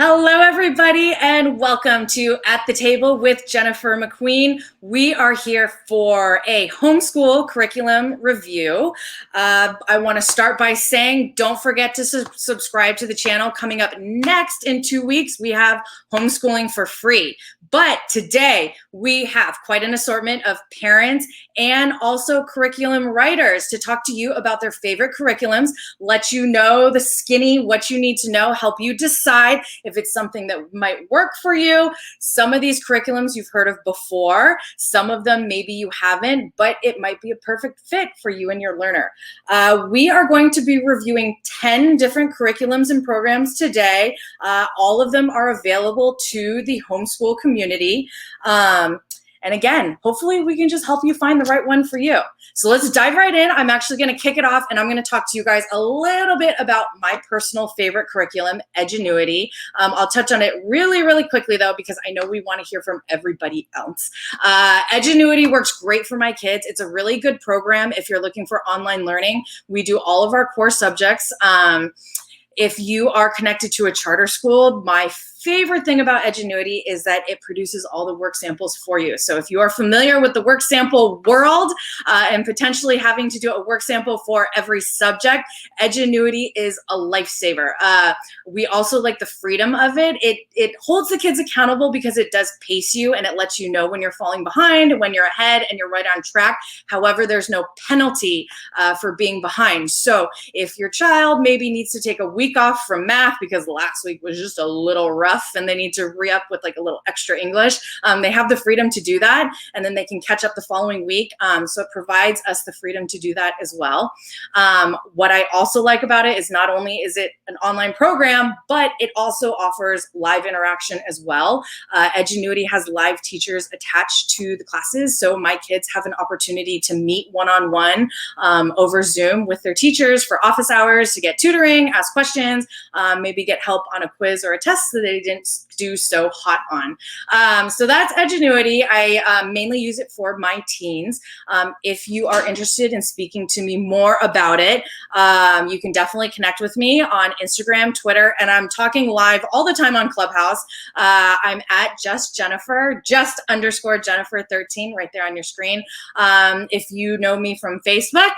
Hello, everybody, and welcome to At the Table with Jennifer McQueen. We are here for a homeschool curriculum review. I want to start by saying don't forget to subscribe to the channel. Coming up next in 2 weeks, we have homeschooling for free. But today, we have quite an assortment of parents and also curriculum writers to talk to you about their favorite curriculums, let you know the skinny, what you need to know, help you decide if it's something that might work for you. Some of these curriculums you've heard of before, some of them maybe you haven't, but it might be a perfect fit for you and your learner. We are going to be reviewing 10 different curriculums and programs today. All of them are available to the homeschool community. And again, hopefully we can just help you find the right one for you. So let's dive right in. I'm actually going to kick it off and I'm going to talk to you guys a little bit about my personal favorite curriculum, Edgenuity. I'll touch on it really quickly though, because I know we want to hear from everybody else. Edgenuity works great for my kids. It's a really good program if you're looking for online learning. We do all of our core subjects. If you are connected to a charter school, my favorite thing about Edgenuity is that it produces all the work samples for you. So if you are familiar with the work sample world and potentially having to do a work sample for every subject, Edgenuity is a lifesaver. We also like the freedom of it. It holds the kids accountable because it does pace you and it lets you know when you're falling behind, when you're ahead, and you're right on track. However, there's no penalty for being behind. So if your child maybe needs to take a week off from math because last week was just a little rough and they need to re-up with like a little extra English, they have the freedom to do that, and then they can catch up the following week. So it provides us the freedom to do that as well. What I also like about it is not only is it an online program, but it also offers live interaction as well. Edgenuity has live teachers attached to the classes, so my kids have an opportunity to meet one-on-one over Zoom with their teachers for office hours to get tutoring, ask questions, maybe get help on a quiz or a test that they didn't do so hot on. So that's Edgenuity. I mainly use it for my teens. If you are interested in speaking to me more about it, you can definitely connect with me on Instagram, Twitter, and I'm talking live all the time on Clubhouse. I'm at _Jennifer 13 right there on your screen. If you know me from Facebook,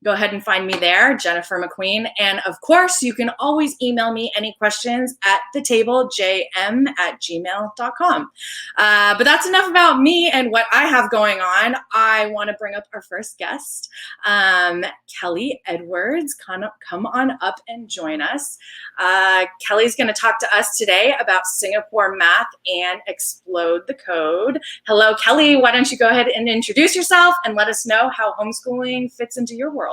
go ahead and find me there, Jennifer McQueen. And of course, you can always email me any questions at thetablejm@gmail.com. But that's enough about me and what I have going on. I want to bring up our first guest, Kelly Edwards. Come on up and join us. Kelly's going to talk to us today about Singapore math and Explode the Code. Hello, Kelly. Why don't you go ahead and introduce yourself and let us know how homeschooling fits into your world.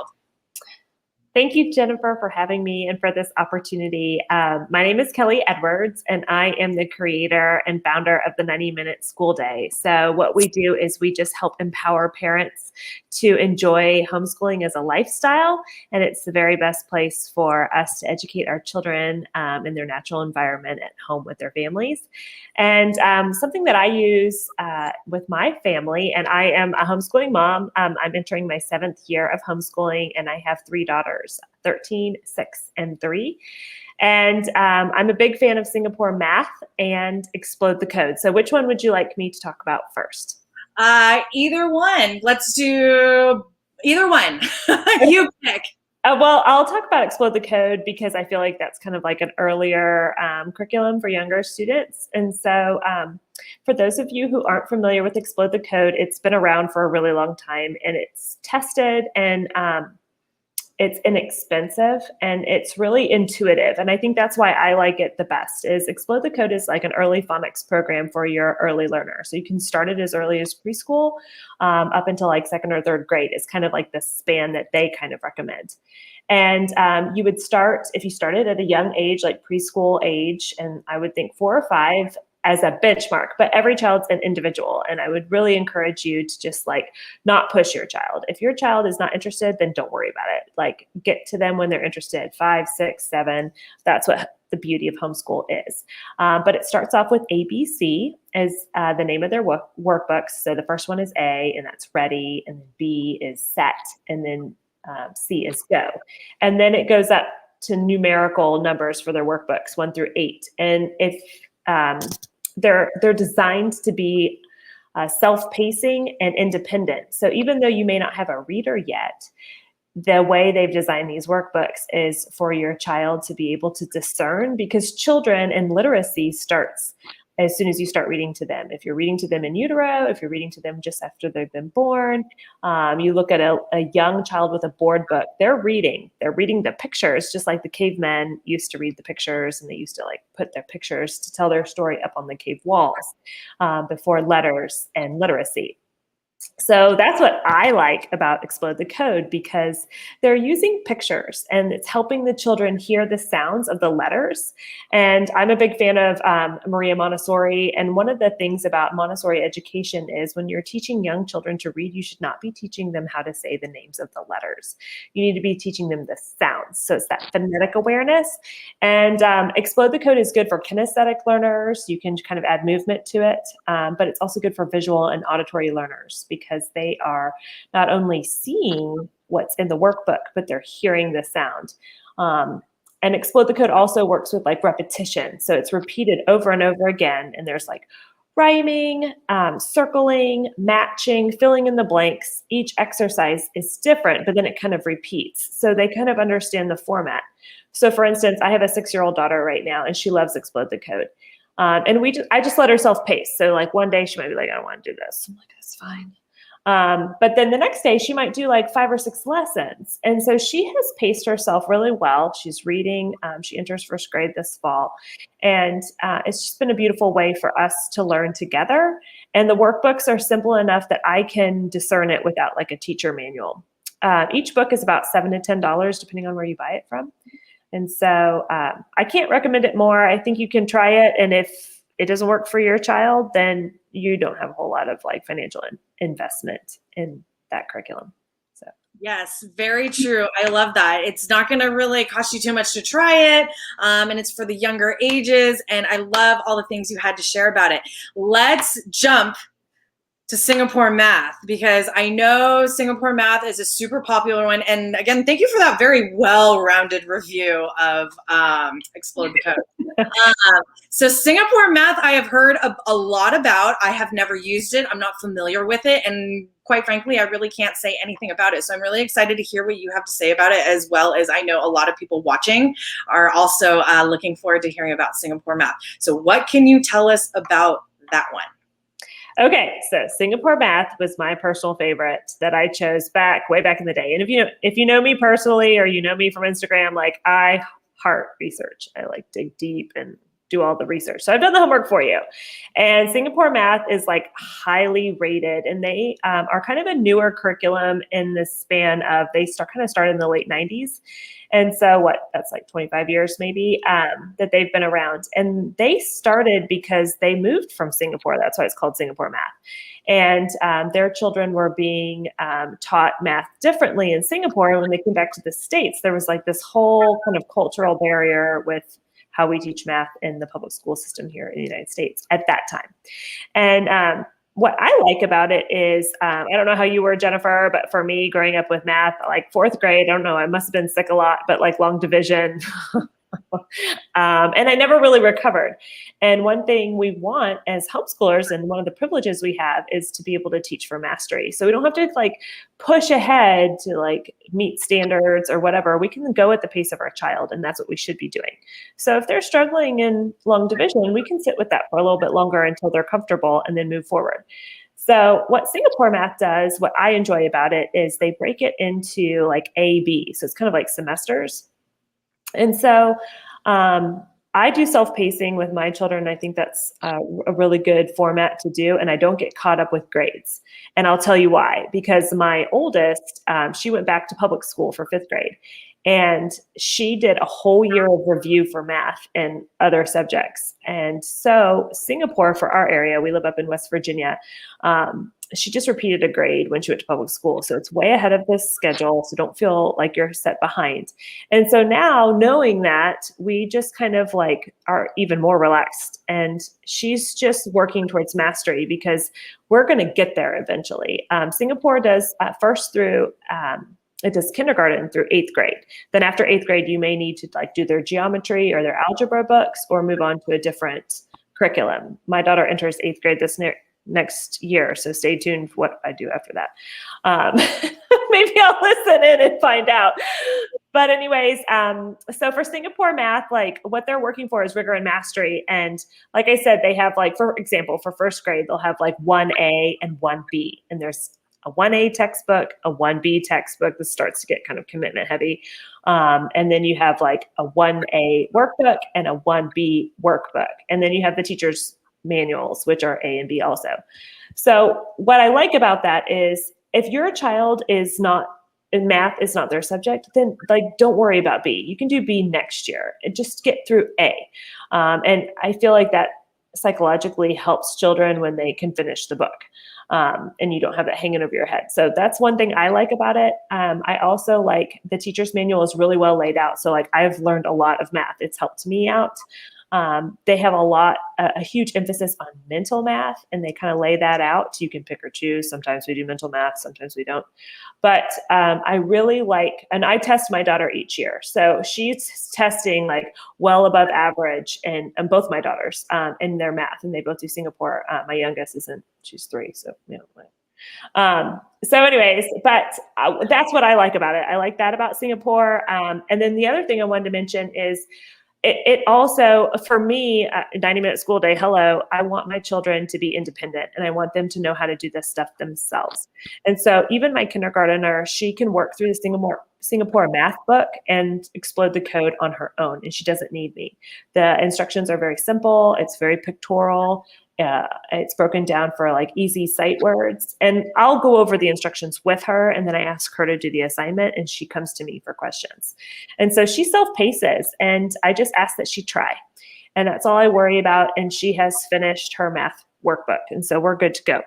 Thank you, Jennifer, for having me and for this opportunity. My name is Kelly Edwards, and I am the creator and founder of the 90-Minute School Day. So what we do is we just help empower parents to enjoy homeschooling as a lifestyle, and it's the very best place for us to educate our children in their natural environment at home with their families. And something that I use with my family, and I am a homeschooling mom. I'm entering my 7th year of homeschooling, and I have 3 daughters, 13, 6, and 3. And I'm a big fan of Singapore math and Explode the Code. So which one would you like me to talk about first? Either one. Let's do either one. You pick. Well, I'll talk about Explode the Code because I feel like that's kind of like an earlier curriculum for younger students. And so for those of you who aren't familiar with Explode the Code, it's been around for a really long time, and it's tested, and it's inexpensive, and it's really intuitive. And I think that's why I like it the best. Is Explode the Code is like an early phonics program for your early learner. So you can start it as early as preschool up until like 2nd or 3rd grade. It's kind of like the span that they kind of recommend. And you would start, if you started at a young age, like preschool age, and I would think 4 or 5 as a benchmark, but every child's an individual. And I would really encourage you to just like not push your child. If your child is not interested, then don't worry about it. Like get to them when they're interested, 5, 6, 7. That's what the beauty of homeschool is. But it starts off with ABC as the name of their workbooks. So the first one is A, and that's ready. And then B is set. And then C is go. And then it goes up to numerical numbers for their workbooks, 1 through 8. And if they're designed to be self-pacing and independent. So even though you may not have a reader yet, the way they've designed these workbooks is for your child to be able to discern, because children and literacy starts as soon as you start reading to them. If you're reading to them in utero, if you're reading to them just after they've been born, you look at a young child with a board book, they're reading the pictures, just like the cavemen used to read the pictures, and they used to like put their pictures to tell their story up on the cave walls before letters and literacy. So that's what I like about Explode the Code, because they're using pictures and it's helping the children hear the sounds of the letters. And I'm a big fan of Maria Montessori. And one of the things about Montessori education is when you're teaching young children to read, you should not be teaching them how to say the names of the letters. You need to be teaching them the sounds. So it's that phonetic awareness. And Explode the Code is good for kinesthetic learners. You can kind of add movement to it, but it's also good for visual and auditory learners, because they are not only seeing what's in the workbook, but they're hearing the sound. And Explode the Code also works with like repetition. So it's repeated over and over again. And there's like rhyming, circling, matching, filling in the blanks. Each exercise is different, but then it kind of repeats. So they kind of understand the format. So for instance, I have a 6-year-old daughter right now, and she loves Explode the Code. And I just let her self-pace. So like one day she might be like, I don't want to do this. I'm like, that's fine. But then the next day she might do like 5 or 6 lessons. And so she has paced herself really well. She's reading, she enters first grade this fall. And it's just been a beautiful way for us to learn together. And the workbooks are simple enough that I can discern it without like a teacher manual. Each book is about $7 to $10, depending on where you buy it from. And so I can't recommend it more. I think you can try it. And if it doesn't work for your child, then you don't have a whole lot of like financial investment in that curriculum. So yes, very true. I love that. It's not going to really cost you too much to try it. And it's for the younger ages. And I love all the things you had to share about it. Let's jump to Singapore math, because I know Singapore math is a super popular one. And again, thank you for that very well-rounded review of Explode the Code. So Singapore math, I have heard a lot about. I have never used it. I'm not familiar with it. And quite frankly, I really can't say anything about it. So I'm really excited to hear what you have to say about it, as well as I know a lot of people watching are also looking forward to hearing about Singapore math. So what can you tell us about that one? Okay, so Singapore math was my personal favorite that I chose way back in the day. And if you know me personally, or you know me from Instagram, like I heart research. I like dig deep and do all the research. So I've done the homework for you. And Singapore math is like highly rated, and they are kind of a newer curriculum in the span of, kind of started in the late 90s. And so that's like 25 years maybe that they've been around. And they started because they moved from Singapore. That's why it's called Singapore math. And their children were being taught math differently in Singapore. When they came back to the States, there was like this whole kind of cultural barrier with how we teach math in the public school system here in the United States at that time. And what I like about it is, I don't know how you were, Jennifer, but for me, growing up with math, like 4th grade, I don't know, I must have been sick a lot, but like long division. And I never really recovered. And one thing we want as homeschoolers, and one of the privileges we have, is to be able to teach for mastery. So we don't have to like push ahead to like meet standards or whatever. We can go at the pace of our child, and that's what we should be doing. So if they're struggling in long division, we can sit with that for a little bit longer until they're comfortable and then move forward. So what Singapore math does, what I enjoy about it, is they break it into like A, B. So it's kind of like semesters. And so I do self-pacing with my children. I think that's a really good format to do. And I don't get caught up with grades. And I'll tell you why. Because my oldest, she went back to public school for 5th grade. And she did a whole year of review for math and other subjects. And so Singapore, for our area, we live up in West Virginia, she just repeated a grade when she went to public school. So it's way ahead of this schedule. So don't feel like you're set behind. And so now, knowing that, we just kind of like are even more relaxed. And she's just working towards mastery, because we're going to get there eventually. Singapore does 1st through it does kindergarten through 8th grade. Then after 8th grade, you may need to like do their geometry or their algebra books or move on to a different curriculum. My daughter enters 8th grade this next year, so stay tuned for what I do after that. Maybe I'll listen in and find out. But anyways, so for Singapore math, like what they're working for is rigor and mastery. And like I said, they have like, for example, for 1st grade, they'll have like 1A and 1B. And there's a 1A textbook, a 1B textbook. This starts to get kind of commitment heavy. And then you have like a 1A workbook and a 1B workbook. And then you have the teacher's manuals, which are A and B also. So what I like about that is if your child is not, and math is not their subject, then like don't worry about B. You can do B next year and just get through A. And I feel like that psychologically helps children when they can finish the book. And you don't have that hanging over your head. So that's one thing I like about it. I also like the teacher's manual is really well laid out. So like I've learned a lot of math. It's helped me out. They have a huge emphasis on mental math, and they kind of lay that out. You can pick or choose. Sometimes we do mental math, sometimes we don't. But I really like, and I test my daughter each year. So she's testing like well above average, and both my daughters in their math, and they both do Singapore. My youngest she's 3, so you know. So anyways, but that's what I like about it. I like that about Singapore. And then the other thing I wanted to mention is it also, for me, 90-minute school day, I want my children to be independent, and I want them to know how to do this stuff themselves. And so even my kindergartner, she can work through the Singapore math book and explode the code on her own, and she doesn't need me. The instructions are very simple. It's very pictorial. It's broken down for like easy sight words, and I'll go over the instructions with her, and then I ask her to do the assignment, and she comes to me for questions. And so she self-paces, and I just ask that she try, and that's all I worry about. And she has finished her math workbook, and so we're good to go.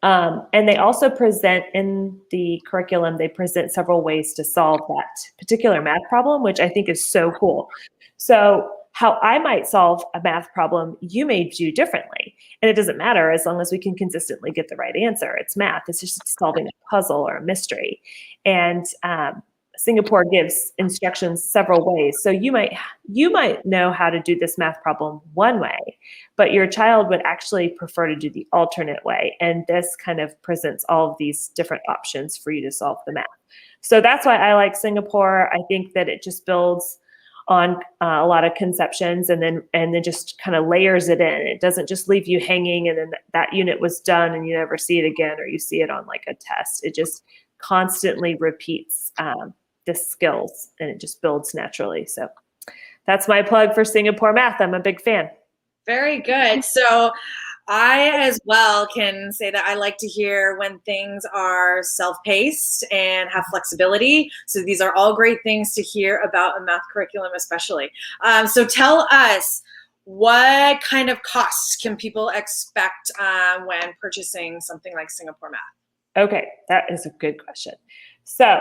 And they also present in the curriculum, they present several ways to solve that particular math problem, which I think is so cool. So how I might solve a math problem, you may do differently. And it doesn't matter as long as we can consistently get the right answer. It's math. It's just solving a puzzle or a mystery. And Singapore gives instructions several ways. So you might know how to do this math problem one way, but your child would actually prefer to do the alternate way. And this kind of presents all of these different options for you to solve the math. So that's why I like Singapore. I think that it just builds on a lot of conceptions and then just kind of layers it in. It doesn't just leave you hanging and then that unit was done and you never see it again, or you see it on like a test. It just constantly repeats the skills, and it just builds naturally. So that's my plug for Singapore math. I'm a big fan. Very good. So I as well can say that I like to hear when things are self-paced and have flexibility. So these are all great things to hear about a math curriculum, especially. So tell us, what kind of costs can people expect when purchasing something like Singapore math? Okay, that is a good question. So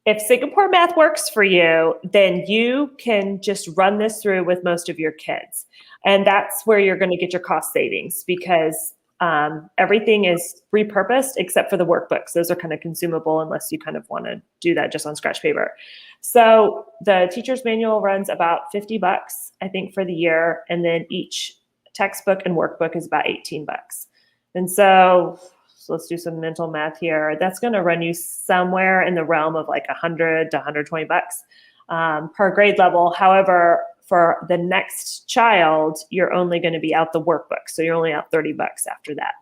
if Singapore math works for you, then you can just run this through with most of your kids. And that's where you're going to get your cost savings, because everything is repurposed except for the workbooks. Those are kind of consumable unless you kind of want to do that just on scratch paper. So the teacher's manual runs about $50, I think, for the year. And then each textbook and workbook is about $18. And so let's do some mental math here. That's going to run you somewhere in the realm of like $100 to $120 per grade level. However, for the next child, you're only going to be out the workbook. So you're only out $30 after that.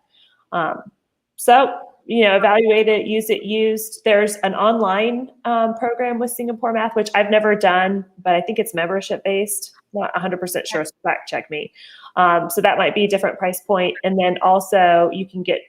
So, evaluate it, use it used. There's an online program with Singapore Math, which I've never done, but I think it's membership based. Not 100% sure, so fact check me. So that might be a different price point. And then also you can get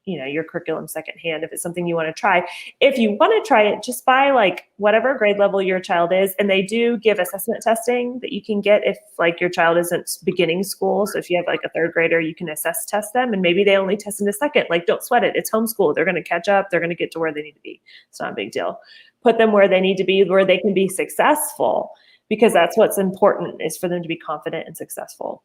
your curriculum secondhand if it's something you want to try. If you want to try it, just buy like whatever grade level your child is. And they do give assessment testing that you can get if like your child isn't beginning school. So if you have like a third grader, you can test them, and maybe they only test in a second. Like, don't sweat it. It's homeschool. They're going to catch up. They're going to get to where they need to be. It's not a big deal. Put them where they need to be, where they can be successful, because that's what's important, is for them to be confident and successful.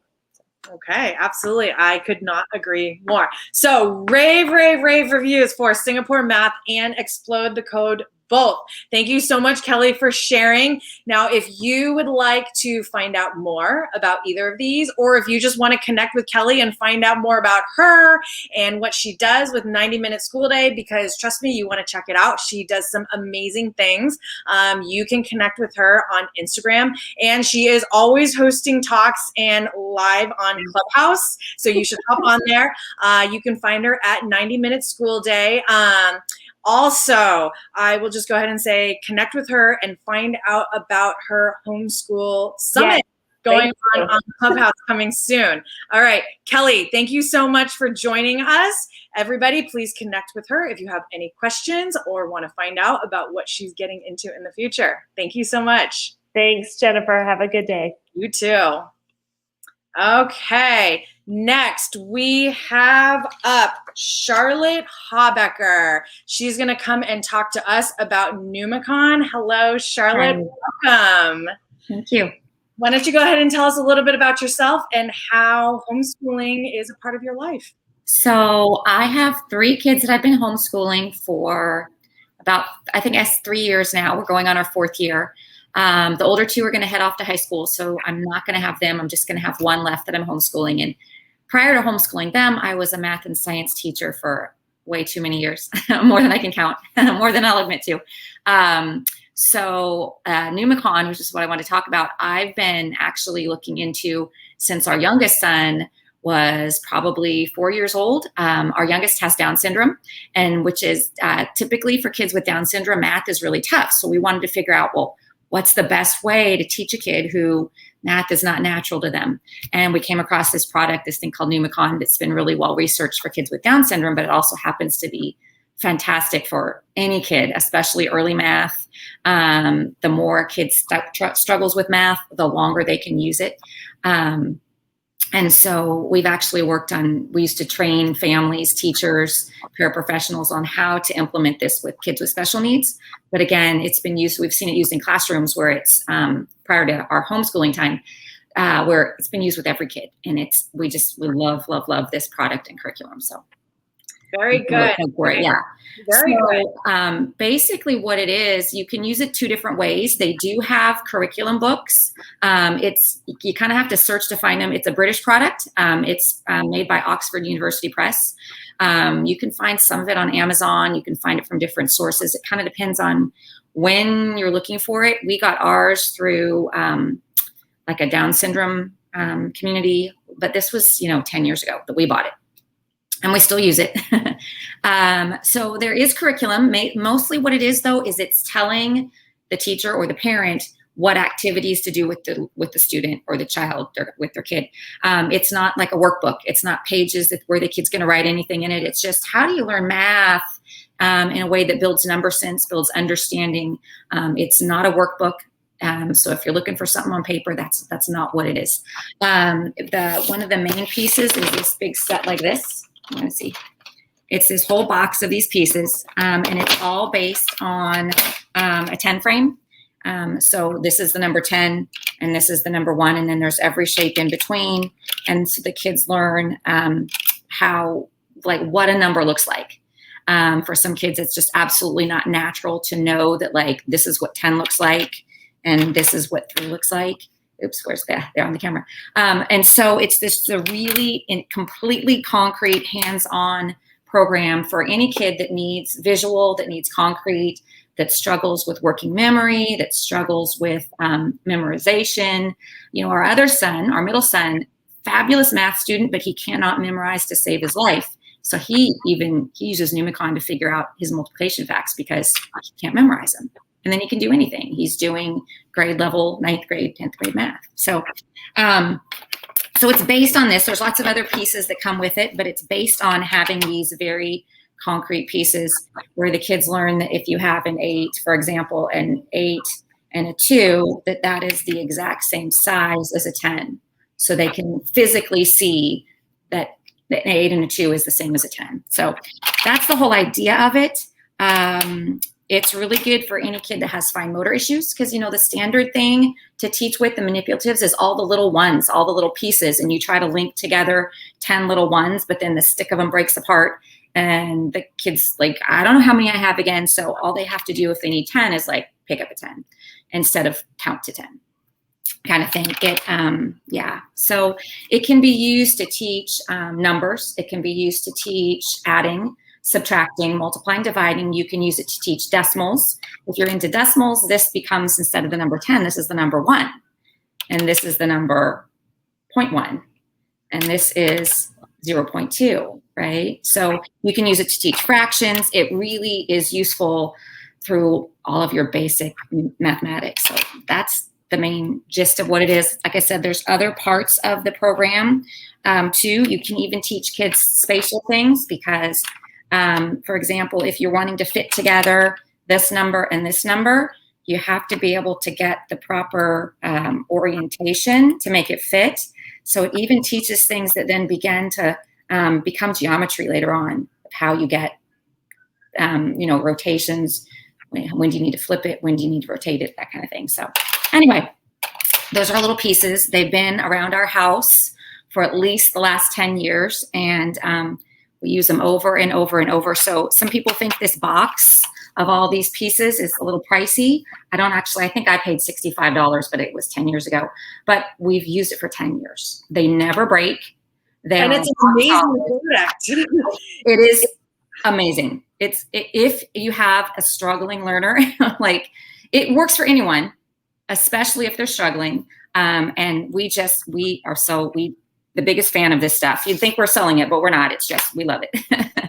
Okay, absolutely. I could not agree more. So rave reviews for Singapore Math and Explode the Code both. Thank you so much, Kelly, for sharing. Now, if you would like to find out more about either of these, or if you just want to connect with Kelly and find out more about her and what she does with 90-Minute School Day, because trust me, you want to check it out. She does some amazing things. You can connect with her on Instagram, and she is always hosting talks and live on Clubhouse. So you should hop on there. You can find her at 90-Minute School Day. Also, I will just go ahead and say connect with her and find out about her homeschool summit going on Clubhouse coming soon. All right, Kelly, thank you so much for joining us. Everybody, please connect with her if you have any questions or want to find out about what she's getting into in the future. Thank you so much. Thanks, Jennifer. Have a good day. You too. Okay, next we have up Charlotte Habecker. She's going to come and talk to us about Numicon. Hello, Charlotte. Hi. Welcome. Thank you. Why don't you go ahead and tell us a little bit about yourself and how homeschooling is a part of your life? So I have 3 kids that I've been homeschooling for about, I think that's 3 years now. We're going on our 4th year. The older 2 are going to head off to high school, so I'm not going to have them. I'm just going to have 1 left that I'm homeschooling. And prior to homeschooling them, I was a math and science teacher for way too many years, more than I can count, more than I'll admit to. So Numicon, which is what I want to talk about, I've been actually looking into since our youngest son was probably 4 years old. Our youngest has Down syndrome, and which is typically for kids with Down syndrome, math is really tough. So we wanted to figure out, well, what's the best way to teach a kid who math is not natural to them? And we came across this product, this thing called Numicon, that's been really well researched for kids with Down syndrome, but it also happens to be fantastic for any kid, especially early math. The more a kid struggles with math, the longer they can use it. And so we've actually worked on, we used to train families, teachers, paraprofessionals on how to implement this with kids with special needs. But again, it's been used, we've seen it used in classrooms where it's prior to our homeschooling time, where it's been used with every kid. And we love this product and curriculum. So very good. Yeah. Very good. Basically what it is, you can use it 2 different ways. They do have curriculum books. You kind of have to search to find them. It's a British product. It's made by Oxford University Press. You can find some of it on Amazon. You can find it from different sources. It kind of depends on when you're looking for it. We got ours through like a Down syndrome community, but this was 10 years ago that we bought it. And we still use it. So there is curriculum. Mostly what it is, though, is it's telling the teacher or the parent what activities to do with the student or the child or with their kid. It's not like a workbook. It's not pages where the kid's going to write anything in it. It's just how do you learn math in a way that builds number sense, builds understanding. It's not a workbook. So if you're looking for something on paper, that's not what it is. One of the main pieces is this big set like this. Let me see. It's this whole box of these pieces, and it's all based on a 10 frame. So this is the number 10, and this is the number 1, and then there's every shape in between. And so the kids learn what a number looks like. For some kids, it's just absolutely not natural to know that this is what 10 looks like, and this is what 3 looks like. Oops, where's that? There on the camera. And so it's the really completely concrete, hands-on program for any kid that needs visual, that needs concrete, that struggles with working memory, that struggles with memorization. Our other son, our middle son, fabulous math student, but he cannot memorize to save his life. So he uses Numicon to figure out his multiplication facts because he can't memorize them. And then he can do anything. He's doing grade level, 9th grade, 10th grade math. So it's based on this. There's lots of other pieces that come with it, but it's based on having these very concrete pieces where the kids learn that if you have an 8, for example, an 8 and a 2, that is the exact same size as a 10. So they can physically see that an 8 and a 2 is the same as a 10. So that's the whole idea of it. It's really good for any kid that has fine motor issues because, the standard thing to teach with the manipulatives is all the little ones, all the little pieces, and you try to link together 10 little ones, but then the stick of them breaks apart. And the kids like, I don't know how many I have again. So all they have to do if they need 10 is like pick up a 10 instead of count to 10 kind of thing. So it can be used to teach numbers. It can be used to teach adding, subtracting, multiplying, dividing. You can use it to teach decimals. If you're into decimals, this becomes, instead of the number 10, this is the number 1. And this is the number 0.1. And this is 0.2, right? So you can use it to teach fractions. It really is useful through all of your basic mathematics. So that's the main gist of what it is. Like I said, there's other parts of the program too. You can even teach kids spatial things because, for example, if you're wanting to fit together this number and this number, you have to be able to get the proper orientation to make it fit. So it even teaches things that then begin to become geometry later on, how you get, rotations. When do you need to flip it? When do you need to rotate it? That kind of thing. So anyway, those are little pieces. They've been around our house for at least the last 10 years, and we use them over and over and over. So some people think this box of all these pieces is a little pricey. I think I paid $65, but it was 10 years ago. But we've used it for 10 years. They never break. And it's an amazing product. It is amazing. If you have a struggling learner, like it works for anyone, especially if they're struggling. And we are the biggest fan of this stuff. You'd think we're selling it, but we're not. It's just, we love it.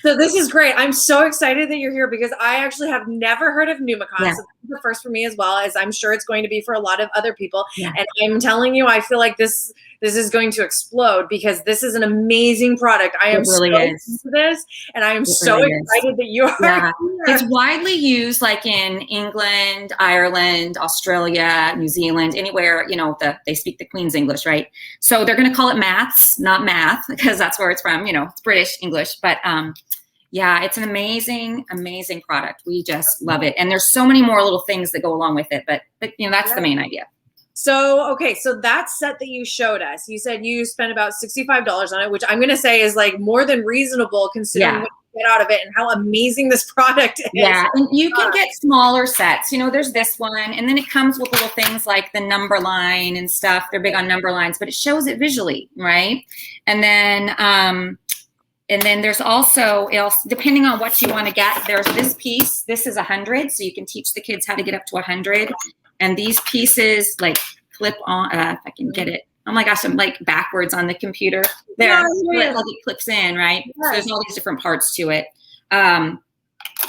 So this is great. I'm so excited that you're here because I actually have never heard of Numicon. Yeah. So this is the first for me, as well as I'm sure it's going to be for a lot of other people. Yeah. And I'm telling you, I feel like this is going to explode because this is an amazing product. I am really so is. into this, and I am so really excited that you are Yeah. here. It's widely used like in England, Ireland, Australia, New Zealand, anywhere, they speak the Queen's English, right? So they're going to call it maths, not math, because that's where it's from, it's British English. But yeah, it's an amazing, amazing product. We just love it. And there's so many more little things that go along with it, but that's the main idea. So, okay, so that set that you showed us, you said you spent about $65 on it, which I'm going to say is like more than reasonable considering what you get out of it and how amazing this product is. Yeah, and you can get smaller sets. There's this one, and then it comes with little things like the number line and stuff. They're big on number lines, but it shows it visually, right? And then there's also, depending on what you want to get, there's this piece. This is 100, so you can teach the kids how to get up to 100. And these pieces like clip on, if I can get it. Oh my gosh, I'm like backwards on the computer. There, it clips in, right? Yeah. So there's all these different parts to it. And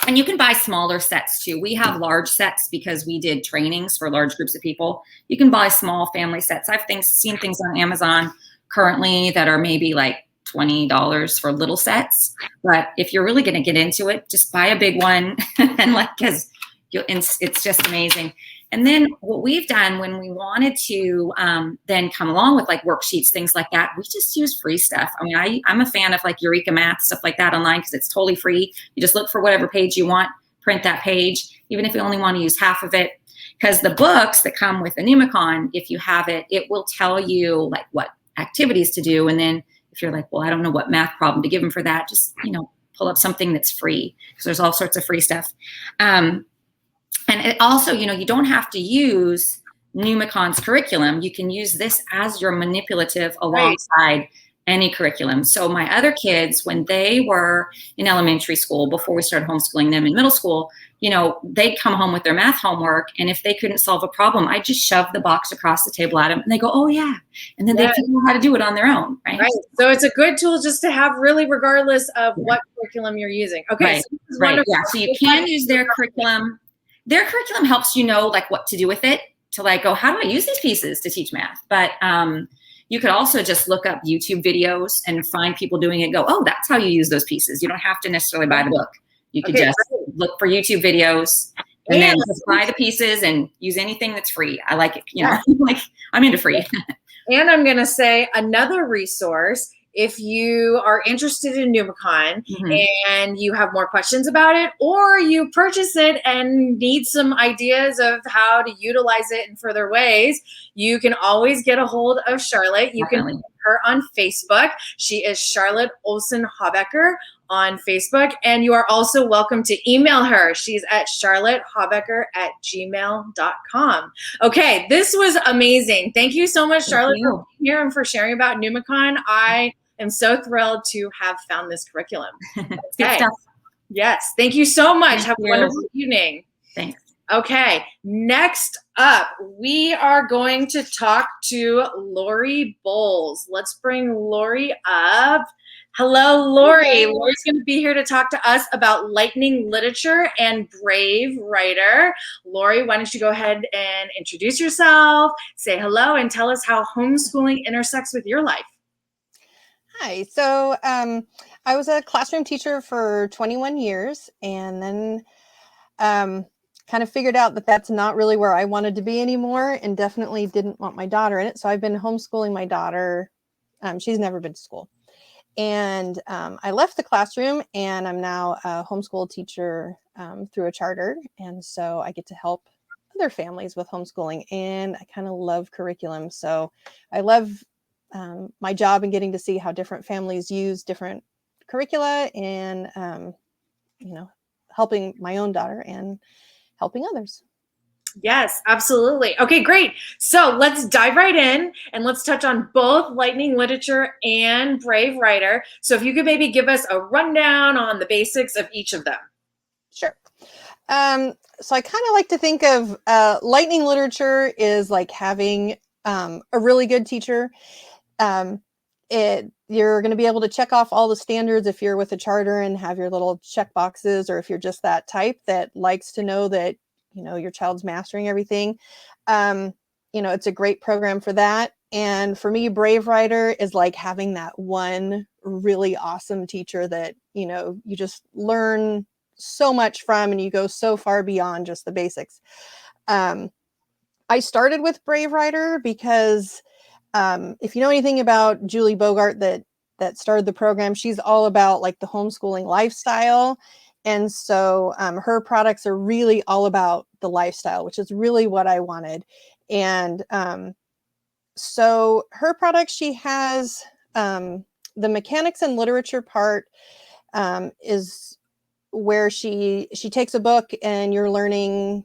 you can buy smaller sets too. We have large sets because we did trainings for large groups of people. You can buy small family sets. I've seen things on Amazon currently that are maybe like $20 for little sets. But if you're really going to get into it, just buy a big one and because it's just amazing. And then what we've done when we wanted to then come along with like worksheets, things like that, we just use free stuff. I mean, I'm a fan of like Eureka Math, stuff like that online because it's totally free. You just look for whatever page you want, print that page, even if you only want to use half of it. Because the books that come with the Numicon, if you have it, it will tell you like what activities to do. And then if you're like, well, I don't know what math problem to give them for that, just, pull up something that's free because there's all sorts of free stuff. And it also, you don't have to use Numicon's curriculum. You can use this as your manipulative alongside any curriculum. So my other kids, when they were in elementary school, before we started homeschooling them in middle school, they'd come home with their math homework. And if they couldn't solve a problem, I'd just shove the box across the table at them and they go, oh yeah. And then they figure out how to do it on their own, right? Right. So it's a good tool just to have really regardless of what curriculum you're using. Okay. Right. So this is wonderful. Yeah. So you can use their curriculum. Their curriculum helps like what to do with it to like go, how do I use these pieces to teach math? But you could also just look up YouTube videos and find people doing it, go, oh, that's how you use those pieces. You don't have to necessarily buy the book. You could just look for YouTube videos and then just buy the pieces and use anything that's free. I like it. Like I'm into free. And I'm going to say another resource. If you are interested in Numicon and you have more questions about it, or you purchase it and need some ideas of how to utilize it in further ways, you can always get a hold of Charlotte. You can her on Facebook. She is Charlotte Olsen Habecker on Facebook. And you are also welcome to email her. She's at charlottehabecker@gmail.com. Okay, this was amazing. Thank you so much, Charlotte, for being here and for sharing about Numicon. I am so thrilled to have found this curriculum. Good stuff. Yes, thank you so much. Have a wonderful evening. Thanks. Okay, next up, we are going to talk to Lori.boles. Let's bring Lori up. Hello, Lori. Hey. Lori's going to be here to talk to us about lightning literature and brave writer. Lori, why don't you go ahead and introduce yourself, say hello, and tell us how homeschooling intersects with your life. Hi. So I was a classroom teacher for 21 years, and then kind of figured out that that's not really where I wanted to be anymore, and definitely didn't want my daughter in it. So I've been homeschooling my daughter. She's never been to school. And I left the classroom, and I'm now a homeschool teacher through a charter. And so I get to help other families with homeschooling, and I kind of love curriculum. So I love my job and getting to see how different families use different curricula, and helping my own daughter and helping others. Yes, absolutely. Okay, great. So let's dive right in, and let's touch on both lightning literature and brave writer. So if you could maybe give us a rundown on the basics of each of them. Sure. So I kind of like to think of lightning literature is like having a really good teacher. You're going to be able to check off all the standards if you're with a charter and have your little check boxes, or if you're just that type that likes to know that, your child's mastering everything. It's a great program for that. And for me, brave writer is like having that one really awesome teacher that, you just learn so much from, and you go so far beyond just the basics. I started with brave writer because if you know anything about Julie Bogart that started the program, she's all about like the homeschooling lifestyle. And so her products are really all about the lifestyle, which is really what I wanted. And so her products, she has the mechanics and literature part is where she takes a book and you're learning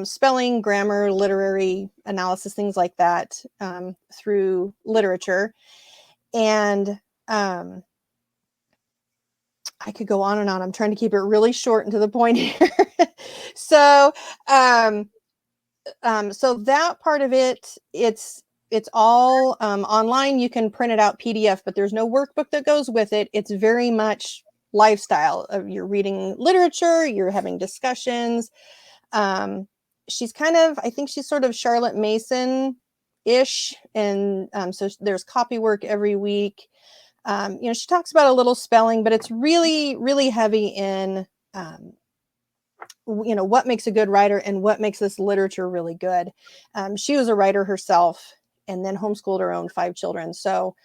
spelling, grammar, literary analysis, things like that through literature. And I could go on and on. I'm trying to keep it really short and to the point here. So that part of it, it's all online. You can print it out PDF, but there's no workbook that goes with it. It's very much lifestyle. You're reading literature, you're having discussions. She's I think she's sort of Charlotte Mason-ish. And so there's copy work every week. She talks about a little spelling, but it's really, really heavy in, what makes a good writer and what makes this literature really good. She was a writer herself and then homeschooled her own 5 children. So,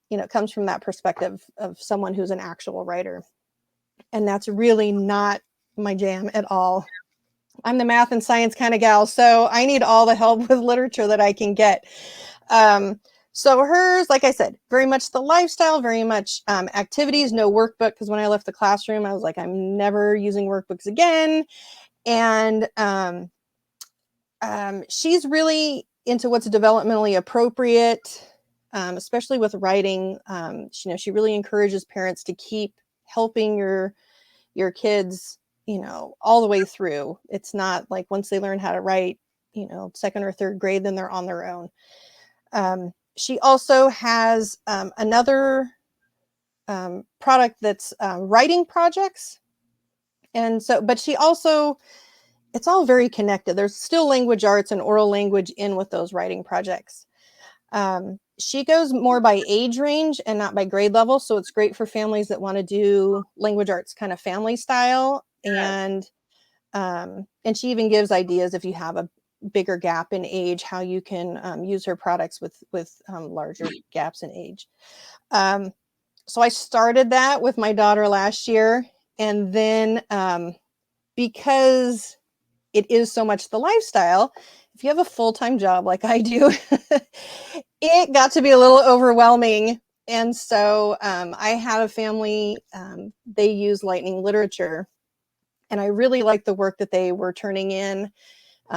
it comes from that perspective of someone who's an actual writer. And that's really not my jam at all. I'm the math and science kind of gal, so I need all the help with literature that I can get. So hers, like I said, very much the lifestyle, very much activities, no workbook, because when I left the classroom, I was like, I'm never using workbooks again. And she's really into what's developmentally appropriate, especially with writing. She really encourages parents to keep helping your kids, all the way through. It's not like once they learn how to write, 2nd or 3rd grade, then they're on their own. She also has another product that's writing projects. And so, but she also, it's all very connected. There's still language arts and oral language in with those writing projects. She goes more by age range and not by grade level. So it's great for families that want to do language arts kind of family style. And she even gives ideas if you have a bigger gap in age, how you can use her products with larger gaps in age. So I started that with my daughter last year. And then because it is so much the lifestyle, if you have a full-time job like I do, it got to be a little overwhelming. And so I had a family, they use Lightning Literature, and I really liked the work that they were turning in.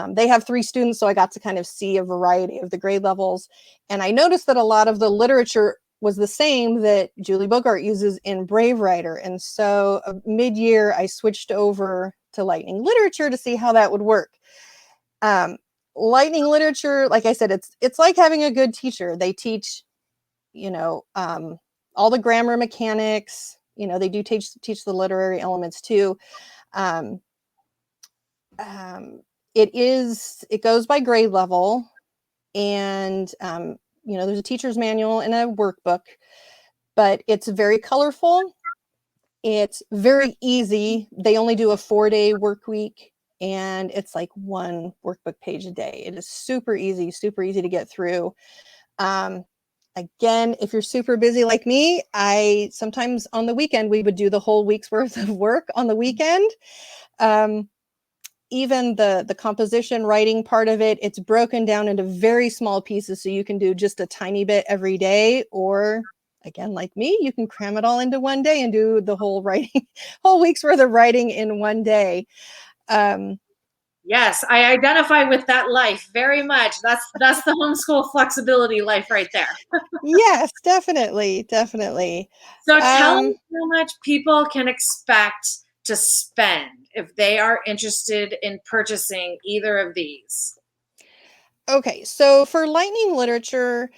They have 3 students, so I got to kind of see a variety of the grade levels. And I noticed that a lot of the literature was the same that Julie Bogart uses in Brave Writer. And so mid-year, I switched over to Lightning Literature to see how that would work. Lightning Literature, like I said, it's like having a good teacher. They teach, all the grammar mechanics. They do teach the literary elements too. It goes by grade level, and there's a teacher's manual and a workbook, but it's very colorful. It's very easy. They only do a 4-day work week, and it's like 1 workbook page a day. It is super easy to get through. Again, if you're super busy like me, I sometimes on the weekend, we would do the whole week's worth of work on the weekend. Even the composition writing part of it, it's broken down into very small pieces, so you can do just a tiny bit every day, or again, like me, you can cram it all into 1 day and do the whole week's worth of writing in 1 day. Yes, I identify with that life very much. That's the homeschool flexibility life right there. Yes, definitely. So tell us how much people can expect to spend if they are interested in purchasing either of these. Okay, so for Lightning Literature,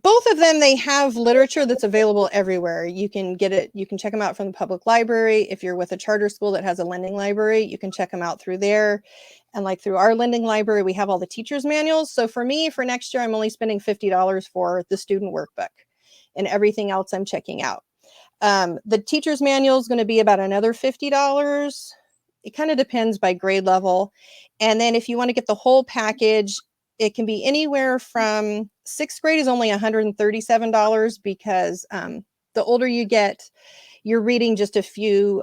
both of them, they have literature that's available everywhere. You can get it, you can check them out from the public library. If you're with a charter school that has a lending library, you can check them out through there. And like through our lending library, we have all the teacher's manuals. So for me, for next year, I'm only spending $50 for the student workbook, and everything else I'm checking out. The teacher's manual is going to be about another $50. It kind of depends by grade level. And then if you want to get the whole package, it can be anywhere from 6th grade is only $137, because the older you get, you're reading just a few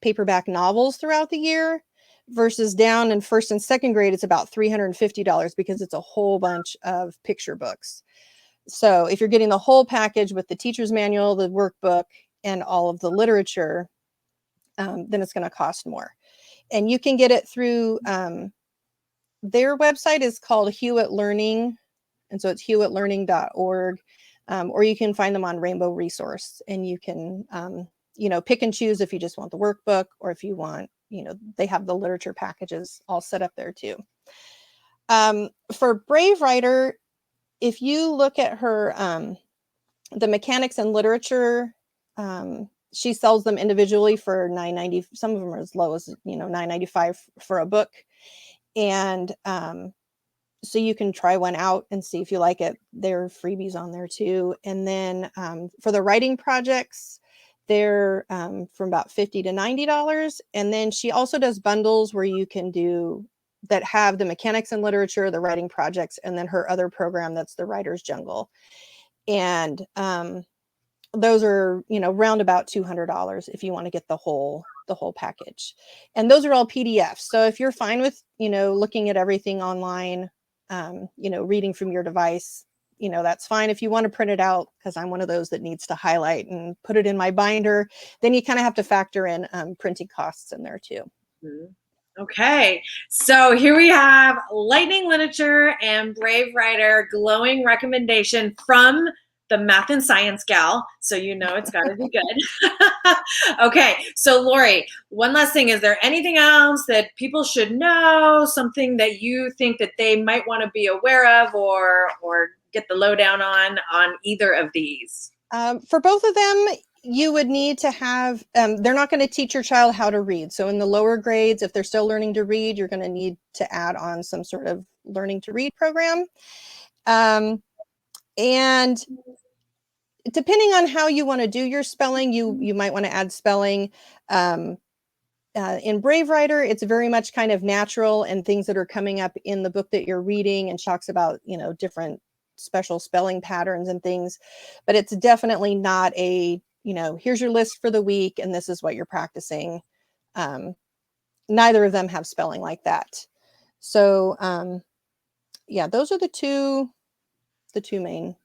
paperback novels throughout the year, versus down in 1st and 2nd grade, it's about $350 because it's a whole bunch of picture books. So if you're getting the whole package with the teacher's manual, the workbook, and all of the literature, then it's going to cost more. And you can get it through their website is called Hewitt Learning, and so it's hewittlearning.org, or you can find them on Rainbow Resource, and you can pick and choose if you just want the workbook, or if you want, they have the literature packages all set up there too. For Brave Writer, if you look at her, the mechanics and literature, she sells them individually for $9.90. Some of them are as low as $9.95 for a book. And so you can try one out and see if you like it. There are freebies on there too. And then for the writing projects, they're from about $50 to $90. And then she also does bundles where you can do that have the mechanics and literature, the writing projects, and then her other program that's the Writer's Jungle. And those are, round about $200 if you want to get the whole package. And those are all PDFs. So if you're fine with, looking at everything online, reading from your device, that's fine. If you want to print it out, because I'm one of those that needs to highlight and put it in my binder, then you kind of have to factor in printing costs in there too. Okay, so here we have Lightning Literature and Brave Writer, glowing recommendation from the math and science gal, so it's got to be good. Okay, so Lori, one last thing. Is there anything else that people should know, something that you think that they might want to be aware of or get the lowdown on either of these? For both of them, you would need to have, they're not going to teach your child how to read. So in the lower grades, if they're still learning to read, you're going to need to add on some sort of learning to read program. And depending on how you want to do your spelling, you might want to add spelling. In Brave Writer, it's very much kind of natural and things that are coming up in the book that you're reading, and talks about, different special spelling patterns and things. But it's definitely not a, here's your list for the week and this is what you're practicing. Neither of them have spelling like that. So yeah, those are the two main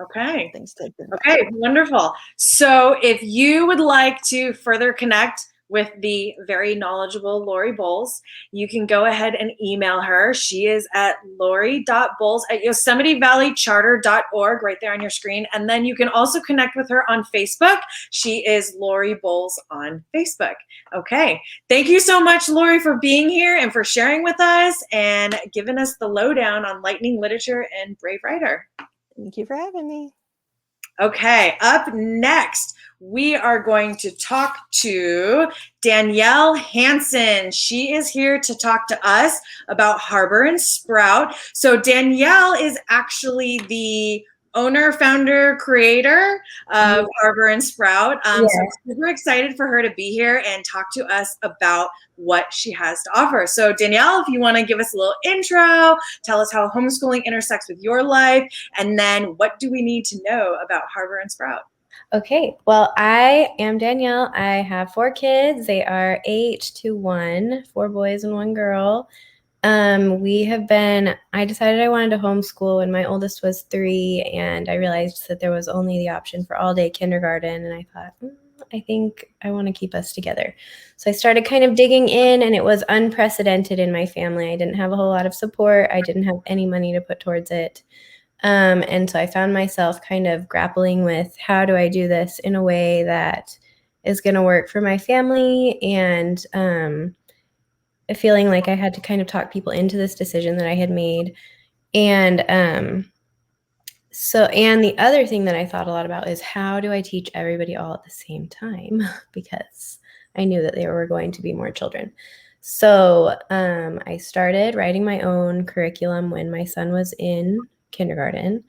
Okay. things to think Okay, wonderful. So if you would like to further connect with the very knowledgeable Lori.boles, you can go ahead and email her. She is at Lori.boles at YosemiteValleyCharter.org right there on your screen. And then you can also connect with her on Facebook. She is Lori.boles on Facebook. Okay. Thank you so much, Lori, for being here and for sharing with us and giving us the lowdown on lightning literature and Brave Writer. Thank you for having me. Okay, up next, we are going to talk to Danielle Hansen. She is here to talk to us about Harbor and Sprout. So Danielle is actually the owner, founder, creator of Harbor and Sprout. So I'm super excited for her to be here and talk to us about what she has to offer. So Danielle, if you want to give us a little intro, tell us how homeschooling intersects with your life, and then what do we need to know about Harbor and Sprout? Okay, well, I am Danielle. I have 4 kids. They are 8 to 1, 4 boys and 1 girl. I decided I wanted to homeschool when my oldest was 3, and I realized that there was only the option for all day kindergarten. And I thought, I think I want to keep us together. So I started kind of digging in, and it was unprecedented in my family. I didn't have a whole lot of support. I didn't have any money to put towards it. And so I found myself kind of grappling with, how do I do this in a way that is going to work for my family, and feeling like I had to kind of talk people into this decision that I had made. And and the other thing that I thought a lot about is, how do I teach everybody all at the same time? Because I knew that there were going to be more children. So I started writing my own curriculum when my son was in kindergarten,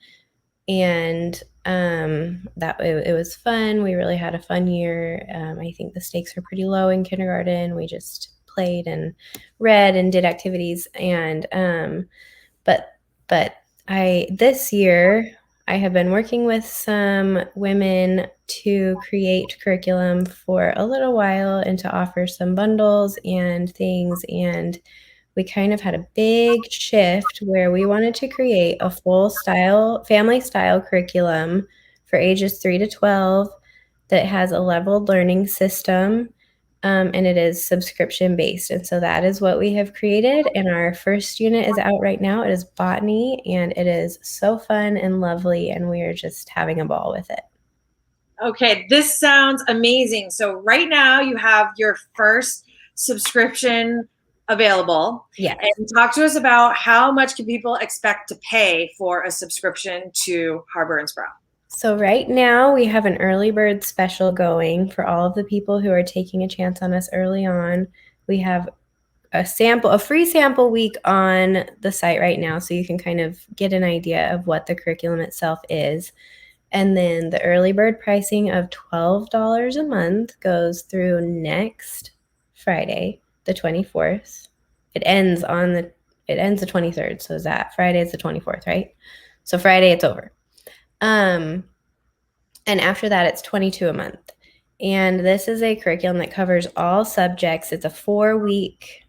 and it was fun. We really had a fun year. I think the stakes were pretty low in kindergarten. We just played and read and did activities. And this year I have been working with some women to create curriculum for a little while and to offer some bundles and things. And we kind of had a big shift where we wanted to create a full family style curriculum for ages 3 to 12 that has a leveled learning system. And it is subscription based. And so that is what we have created. And our first unit is out right now. It is Botany, and it is so fun and lovely. And we are just having a ball with it. Okay, this sounds amazing. So right now you have your first subscription available. Yes. And talk to us about, how much can people expect to pay for a subscription to Harbor and Sprout? So right now we have an early bird special going for all of the people who are taking a chance on us early on. We have a free sample week on the site right now, so you can kind of get an idea of what the curriculum itself is. And then the early bird pricing of $12 a month goes through next Friday, the 24th. It ends the 23rd. So is that Friday is the 24th, right? So Friday it's over. And after that, it's $22 a month. And this is a curriculum that covers all subjects. It's a 4-week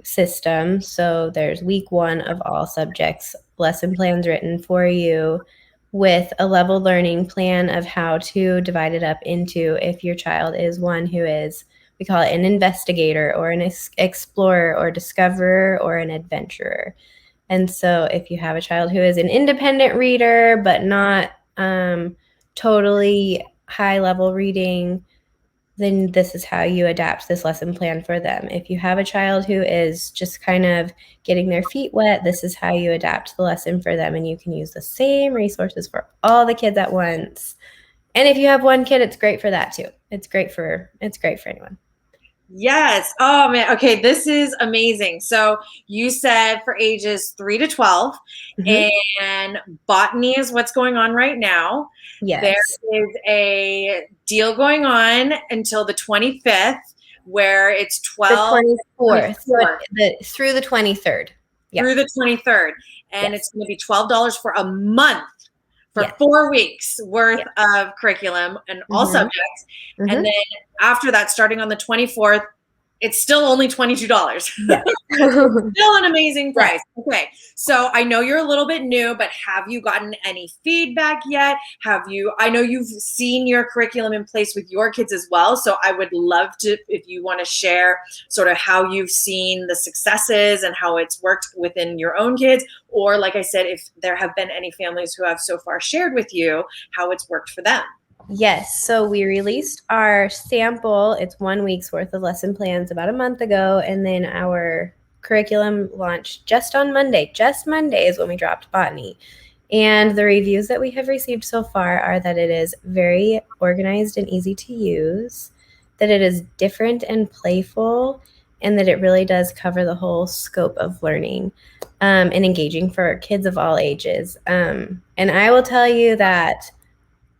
system. So there's week 1 of all subjects, lesson plans written for you with a level learning plan of how to divide it up into, if your child is one who is, we call it an investigator or an explorer or discoverer or an adventurer. And so if you have a child who is an independent reader, but not totally high level reading, then this is how you adapt this lesson plan for them. If you have a child who is just kind of getting their feet wet, this is how you adapt the lesson for them. And you can use the same resources for all the kids at once. And if you have one kid, it's great for that too. It's great for anyone. Yes. Oh man. Okay. This is amazing. So you said for ages 3 to 12, and Botany is what's going on right now. Yes. There is a deal going on until the 25th, where it's 12. The 24th. Through the 23rd. Yeah. Through the 23rd. And it's going to be $12 for a month. For 4 weeks worth of curriculum and all subjects. And then after that, starting on the 24th, It's still only $22. Yeah. Still an amazing price. Okay. So I know you're a little bit new, but have you gotten any feedback yet? I know you've seen your curriculum in place with your kids as well. So I would love to, if you want to share sort of how you've seen the successes and how it's worked within your own kids. Or like I said, if there have been any families who have so far shared with you how it's worked for them. Yes. So we released our sample. It's 1 week's worth of lesson plans about a month ago. And then our curriculum launched just on Monday. Just Monday is when we dropped Botany. And the reviews that we have received so far are that it is very organized and easy to use, that it is different and playful, and that it really does cover the whole scope of learning and engaging for kids of all ages. And I will tell you that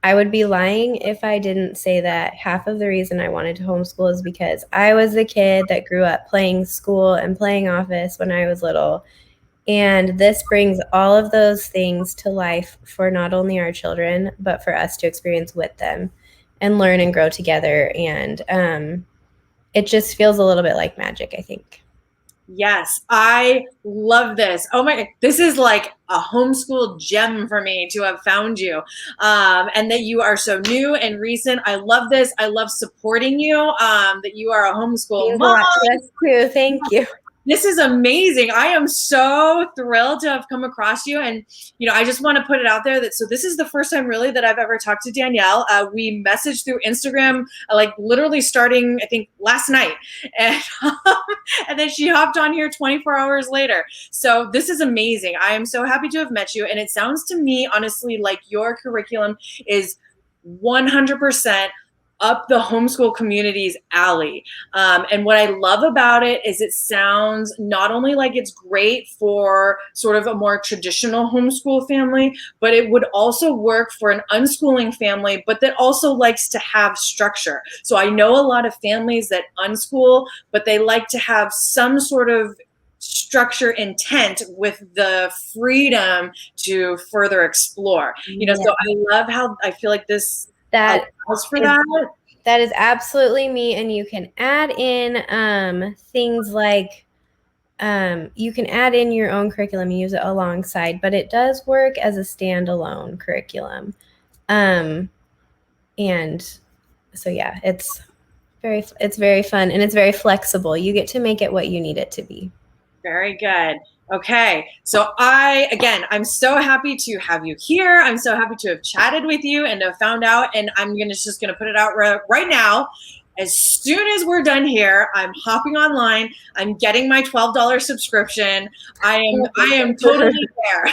I would be lying if I didn't say that half of the reason I wanted to homeschool is because I was the kid that grew up playing school and playing office when I was little. And this brings all of those things to life for not only our children, but for us to experience with them and learn and grow together. And it just feels a little bit like magic, I think. Yes, I love this. Oh my, this is like a homeschool gem for me to have found you. And that you are so new and recent. I love this. I love supporting you, that you are a homeschool mom. Yes, too. Thank you. This is amazing. I am so thrilled to have come across you. And, you know, I just want to put it out there that, so this is the first time really that I've ever talked to Danielle. We messaged through Instagram, like literally starting, I think last night. And, and then she hopped on here 24 hours later. So this is amazing. I am so happy to have met you. And it sounds to me, honestly, like your curriculum is 100% up the homeschool community's alley. And what I love about it is it sounds not only like it's great for sort of a more traditional homeschool family, but it would also work for an unschooling family, but that also likes to have structure. So I know a lot of families that unschool, but they like to have some sort of structure intent with the freedom to further explore. You know, so I love how I feel like this allows for that. That is absolutely me. And you can add in things like you can add in your own curriculum, use it alongside, but it does work as a standalone curriculum. And so yeah, it's very fun and it's very flexible. You get to make it what you need it to be. Very good. Okay. So I'm so happy to have you here. I'm so happy to have chatted with you and to have found out, and I'm just going to put it out right now. As soon as we're done here, I'm hopping online. I'm getting my $12 subscription. I am totally there.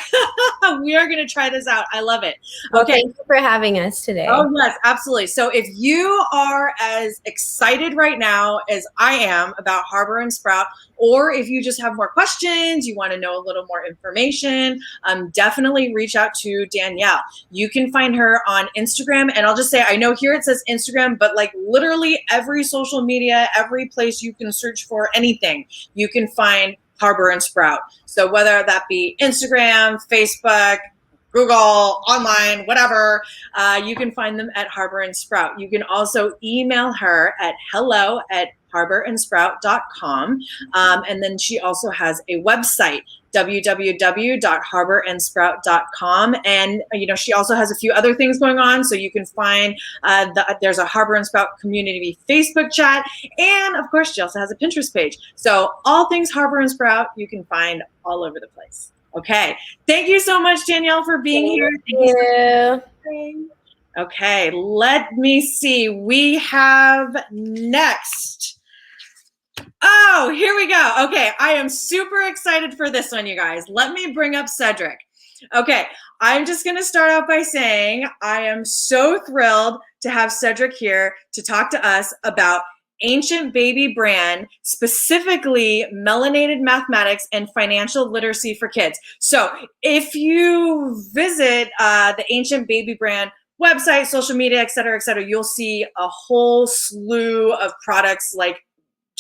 We are going to try this out. I love it. Well, okay. Thank you for having us today. Oh, yes, absolutely. So if you are as excited right now as I am about Harbor and Sprout, or if you just have more questions, you want to know a little more information, definitely reach out to Danielle. You can find her on Instagram. And I'll just say, I know here it says Instagram, but like literally every social media, every place you can search for anything, you can find Harbor and Sprout. So whether that be Instagram, Facebook, Google, online, whatever, you can find them at Harbor and Sprout. You can also email her at hello@harborandsprout.com. And then she also has a website, www.harborandsprout.com. And, you know, she also has a few other things going on. So you can find, there's a Harbor and Sprout community Facebook chat. And of course, she also has a Pinterest page. So all things Harbor and Sprout, you can find all over the place. Okay. Thank you so much, Danielle, for being here. Thank you. Okay. Let me see. We have next. Oh, here we go. Okay. I am super excited for this one, you guys. Let me bring up Cedric. Okay. I'm just going to start out by saying I am so thrilled to have Cedric here to talk to us about Ancient Baby Brand, specifically Melanated Mathematics and Financial Literacy for Kids. So if you visit the Ancient Baby Brand website, social media, et cetera, you'll see a whole slew of products like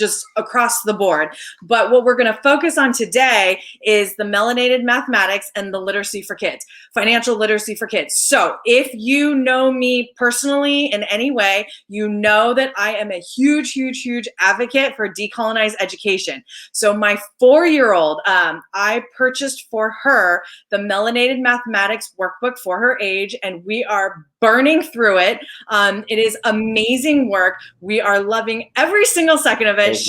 just across the board. But what we're going to focus on today is the Melanated mathematics and the literacy for kids, financial literacy for kids. So if you know me personally in any way, you know that I am a huge, huge, huge advocate for decolonized education. So my 4-year-old, I purchased for her the Melanated mathematics workbook for her age, and we are burning through it. It is amazing work. We are loving every single second of it.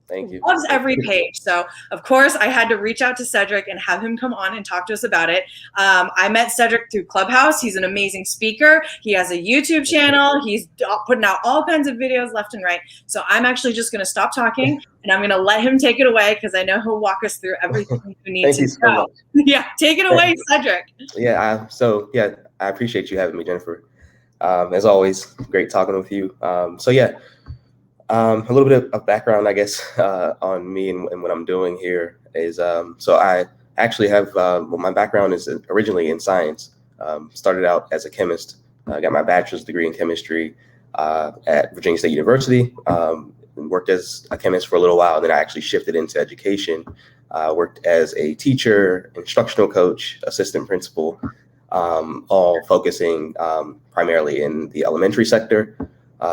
Thank you. Loves every page. So of course I had to reach out to Cedric and have him come on and talk to us about it. I met Cedric through Clubhouse. He's an amazing speaker. He has a YouTube channel. He's putting out all kinds of videos left and right. So I'm actually just going to stop talking and I'm going to let him take it away because I know he'll walk us through everything you need to know. Yeah, take it away, Cedric. Yeah, I appreciate you having me, Jennifer. As always, great talking with you. A little bit of background, I guess, on me and what I'm doing here is, so I actually have, my background is originally in science. Started out as a chemist. I got my bachelor's degree in chemistry at Virginia State University. Worked as a chemist for a little while, and then I actually shifted into education. Worked as a teacher, instructional coach, assistant principal, all focusing primarily in the elementary sector.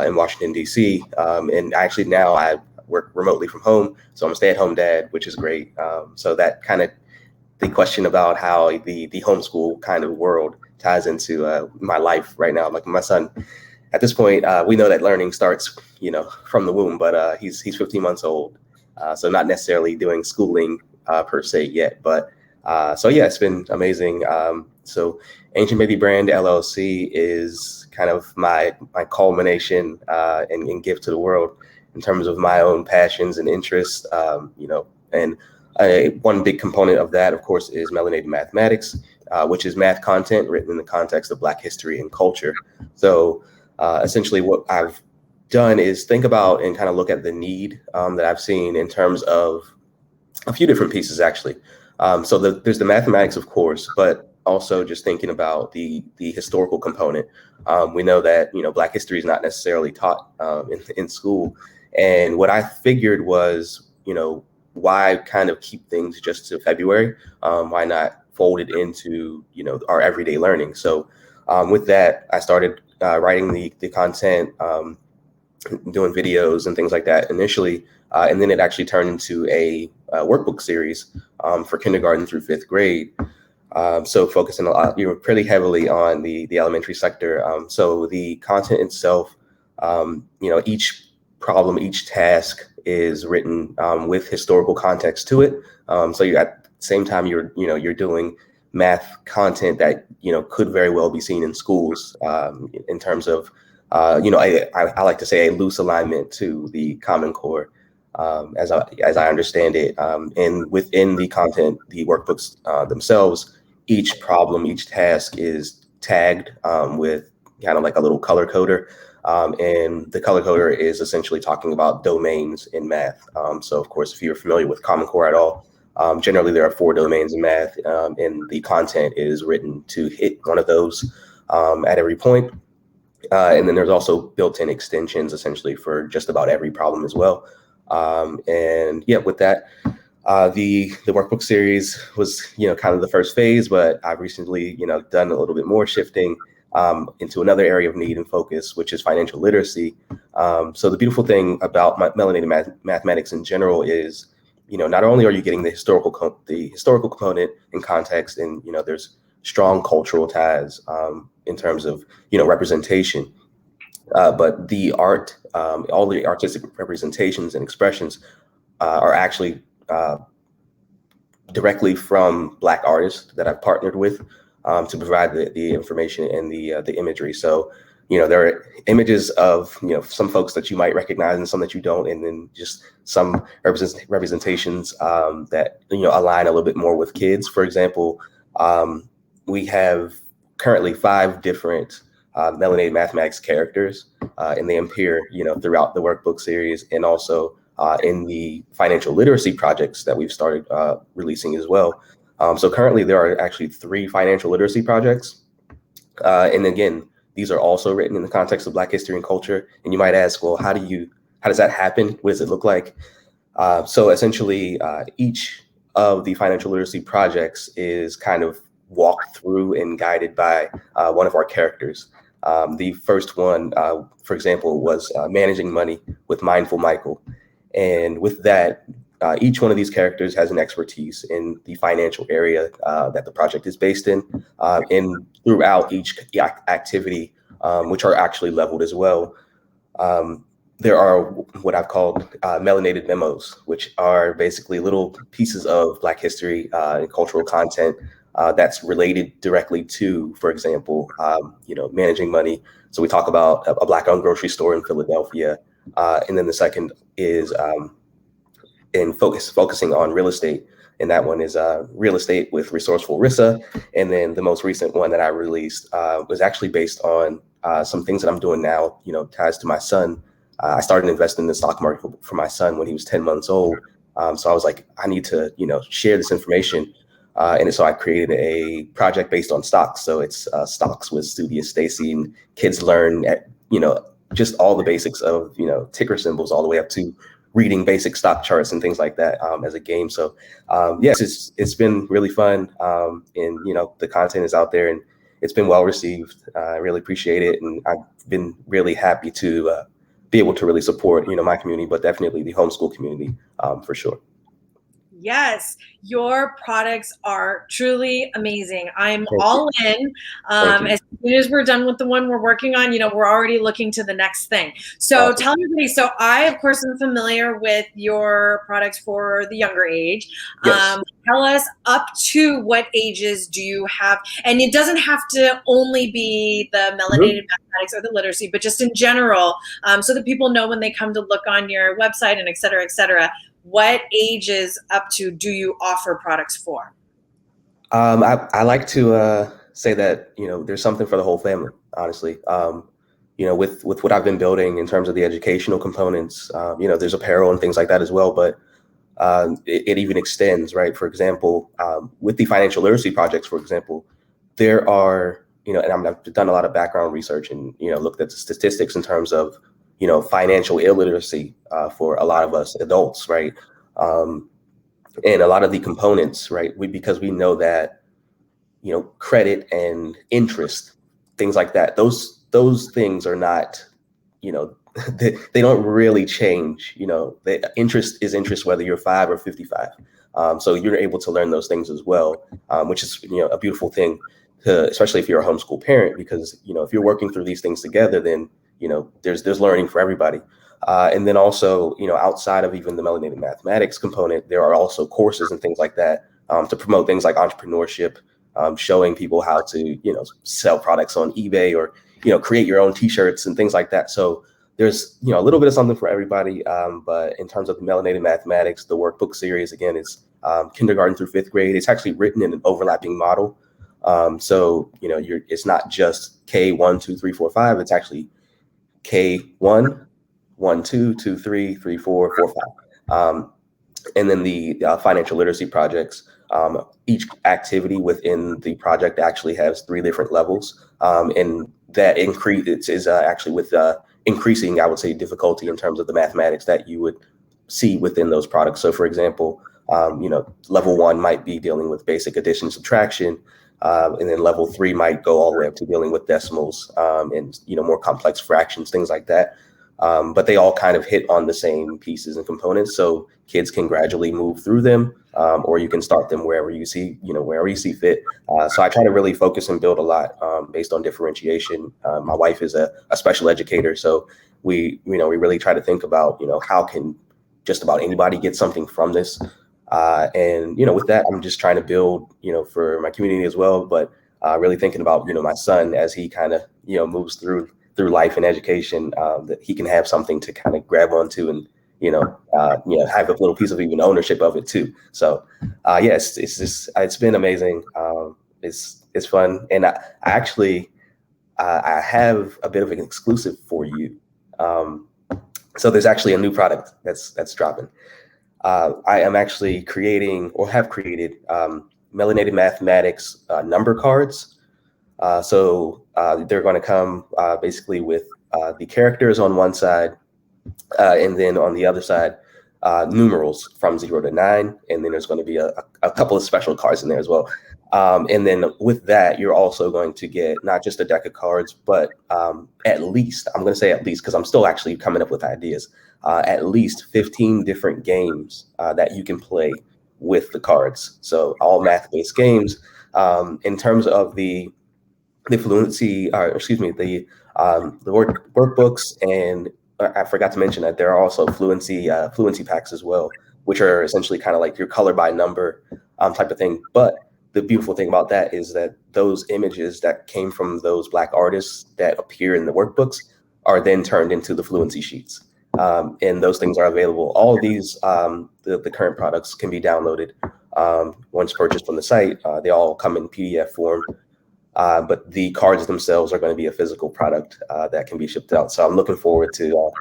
In Washington, D.C. And actually now I work remotely from home. So I'm a stay-at-home dad, which is great. So that kind of the question about how the homeschool kind of world ties into my life right now. Like my son, at this point, we know that learning starts, from the womb, but he's 15 months old. So not necessarily doing schooling per se yet. But it's been amazing. So ancientbabybrand LLC is kind of my culmination and gift to the world in terms of my own passions and interests, and one big component of that, of course, is Melanated mathematics, which is math content written in the context of Black history and culture. So essentially what I've done is think about and kind of look at the need that I've seen in terms of a few different pieces, actually. There's the mathematics, of course, but also just thinking about the historical component. We know that, Black history is not necessarily taught in school. And what I figured was, why kind of keep things just to February? Why not fold it into, our everyday learning? So with that, I started writing the content, doing videos and things like that initially. And then it actually turned into a workbook series for kindergarten through 5th grade. So focusing a lot, pretty heavily on the elementary sector. So the content itself, each problem, each task is written with historical context to it. So you at the same time you're doing math content that could very well be seen in schools in terms of I like to say a loose alignment to the Common Core. As I understand it, and within the content, the workbooks themselves, each problem, each task is tagged with kind of like a little color coder. And the color coder is essentially talking about domains in math. So of course, if you're familiar with Common Core at all, generally there are 4 domains in math, and the content is written to hit one of those at every point. And then there's also built-in extensions essentially for just about every problem as well. With that, the workbook series was, kind of the first phase, but I've recently, done a little bit more shifting into another area of need and focus, which is financial literacy. So the beautiful thing about Melanated mathematics in general is, not only are you getting the historical component and context, and, there's strong cultural ties in terms of, representation, but the art, all the artistic representations and expressions are actually directly from Black artists that I've partnered with to provide the information and the imagery. So, there are images of, some folks that you might recognize and some that you don't, and then just some representations that, align a little bit more with kids. For example, we have currently 5 different Melanated mathematics characters, and they appear, throughout the workbook series, and also in the financial literacy projects that we've started releasing as well. So currently there are actually 3 financial literacy projects. And again, these are also written in the context of Black history and culture. And you might ask, well, how do you how does that happen? What does it look like? So essentially, each of the financial literacy projects is kind of walked through and guided by one of our characters. The first one, for example, was Managing Money with Mindful Michael. And with that, each one of these characters has an expertise in the financial area that the project is based in. And throughout each activity, which are actually leveled as well, there are what I've called melanated memos, which are basically little pieces of Black history and cultural content that's related directly to, for example, managing money. So we talk about a Black-owned grocery store in Philadelphia, and then the second is focusing on real estate, and that one is real estate with resourceful Rissa. And then the most recent one that I released was actually based on some things that I'm doing now, ties to my son. I started investing in the stock market for my son when he was 10 months old. So I was like, I need to, share this information. And so I created a project based on stocks. So it's stocks with Studious Stacy, and kids learn just all the basics of, ticker symbols all the way up to reading basic stock charts and things like that as a game. So yes, it's been really fun. And, the content is out there and it's been well received. I really appreciate it. And I've been really happy to be able to really support, my community, but definitely the homeschool community for sure. Yes, your products are truly amazing. I'm all in. As soon as we're done with the one we're working on, we're already looking to the next thing. So tell everybody, so I, of course, am familiar with your products for the younger age. Yes. Tell us up to what ages do you have? And it doesn't have to only be the melanated mathematics or the literacy, but just in general, so that people know when they come to look on your website and et cetera, what ages up to do you offer products for? I like to say that, there's something for the whole family, honestly. With what I've been building in terms of the educational components, there's apparel and things like that as well, but it even extends, right? For example, with the financial literacy projects, for example, there are, and I've done a lot of background research and, looked at the statistics in terms of, financial illiteracy for a lot of us adults, right? And a lot of the components, right? Because we know that, credit and interest, things like that, those things are not, they don't really change. The interest is interest, whether you're 5 or 55. So you're able to learn those things as well, which is, a beautiful thing, especially if you're a homeschool parent, because, if you're working through these things together, then, there's learning for everybody. And then also, outside of even the melanated mathematics component, there are also courses and things like that to promote things like entrepreneurship, showing people how to, sell products on eBay or, create your own T-shirts and things like that. So there's, a little bit of something for everybody. But in terms of the melanated mathematics, the workbook series, again, is kindergarten through 5th grade. It's actually written in an overlapping model. So, it's not just K1, 2, 3, 4, 5. It's actually K1, 1, 2, 2, 3, 3, 4, 4, 5. And then the financial literacy projects, each activity within the project actually has 3 different levels. And that increase is actually with increasing, I would say, difficulty in terms of the mathematics that you would see within those products. So for example, level 1 might be dealing with basic addition, subtraction. And then level 3 might go all the way up to dealing with decimals and, more complex fractions, things like that. But they all kind of hit on the same pieces and components. So kids can gradually move through them, or you can start them wherever you see fit. So I try to really focus and build a lot based on differentiation. My wife is a special educator. So we really try to think about, how can just about anybody get something from this? And, with that, I'm just trying to build, for my community as well, but really thinking about, my son as he kind of, moves through life and education, that he can have something to kind of grab onto and, have a little piece of even ownership of it too. So, yes, it's been amazing. It's fun. And I actually, I have a bit of an exclusive for you. So there's actually a new product that's dropping. I am actually creating or have created melanated mathematics number cards. So they're going to come basically with the characters on one side, And then on the other side, numerals from 0 to 9. And then there's going to be a couple of special cards in there as well. And then with that, you're also going to get not just a deck of cards, but at least, I'm going to say at least, because I'm still actually coming up with ideas, at least 15 different games that you can play with the cards. So all math-based games. In terms of the fluency, the workbooks, and I forgot to mention that there are also fluency packs as well, which are essentially kind of like your color by number type of thing. But the beautiful thing about that is that those images that came from those Black artists that appear in the workbooks are then turned into the fluency sheets. And those things are available. All of these, the current products can be downloaded once purchased from the site. They all come in PDF form, but the cards themselves are going to be a physical product that can be shipped out. So I'm looking forward to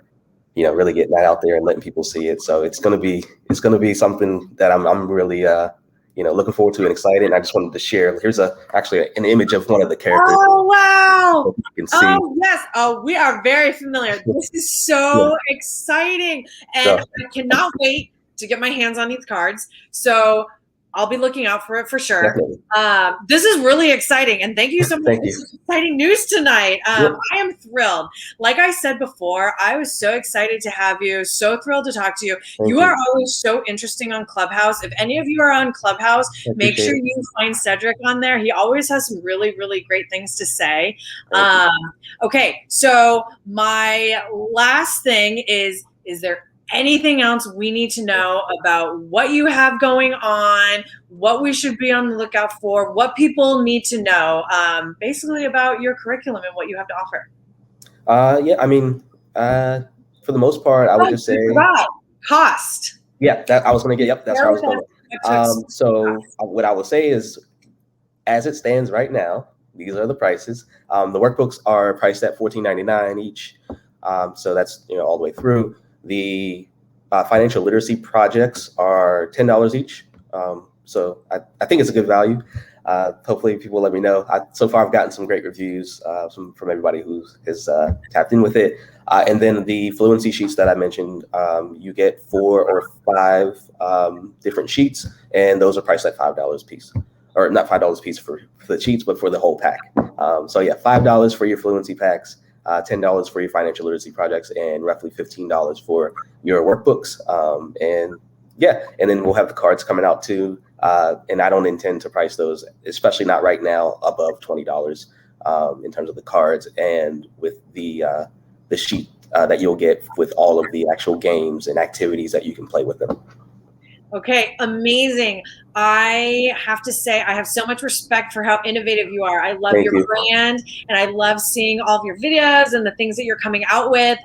really getting that out there and letting people see it. So it's going to be something that I'm really looking forward to and excited. And I just wanted to share. Here's actually an image of one of the characters. Oh, wow. So you can see. Oh, yes. Oh, we are very familiar. This is so exciting. And I cannot wait to get my hands on these cards. So I'll be looking out for it for sure. This is really exciting. And thank you so much. This is exciting news tonight. I am thrilled. Like I said before, I was so excited to have you. So thrilled to talk to you. You are always so interesting on Clubhouse. If any of you are on Clubhouse, make sure you find Cedric on there. He always has some really, really great things to say. Okay, so my last thing is there anything else we need to know about what you have going on, what we should be on the lookout for, what people need to know, basically about your curriculum and what you have to offer? For the most part, I would just say cost. Yeah, that I was going to get. Yep, that's where I was going. So what I will say is, as it stands right now, these are the prices. The workbooks are priced at $14.99 each. So that's all the way through. The financial literacy projects are $10 each. So I think it's a good value. Hopefully people let me know. So far I've gotten some great reviews from everybody who has tapped in with it. And then the fluency sheets that I mentioned, you get 4 or 5 different sheets, and those are priced at $5 a piece. Or not $5 a piece for the sheets, but for the whole pack. So yeah, $5 for your fluency packs, $10 for your financial literacy projects, and roughly $15 for your workbooks. And then we'll have the cards coming out too. And I don't intend to price those, especially not right now, above $20 in terms of the cards and with the sheet that you'll get with all of the actual games and activities that you can play with them. Okay, amazing. I have to say, I have so much respect for how innovative you are. I love your brand, and I love seeing all of your videos and the things that you're coming out with.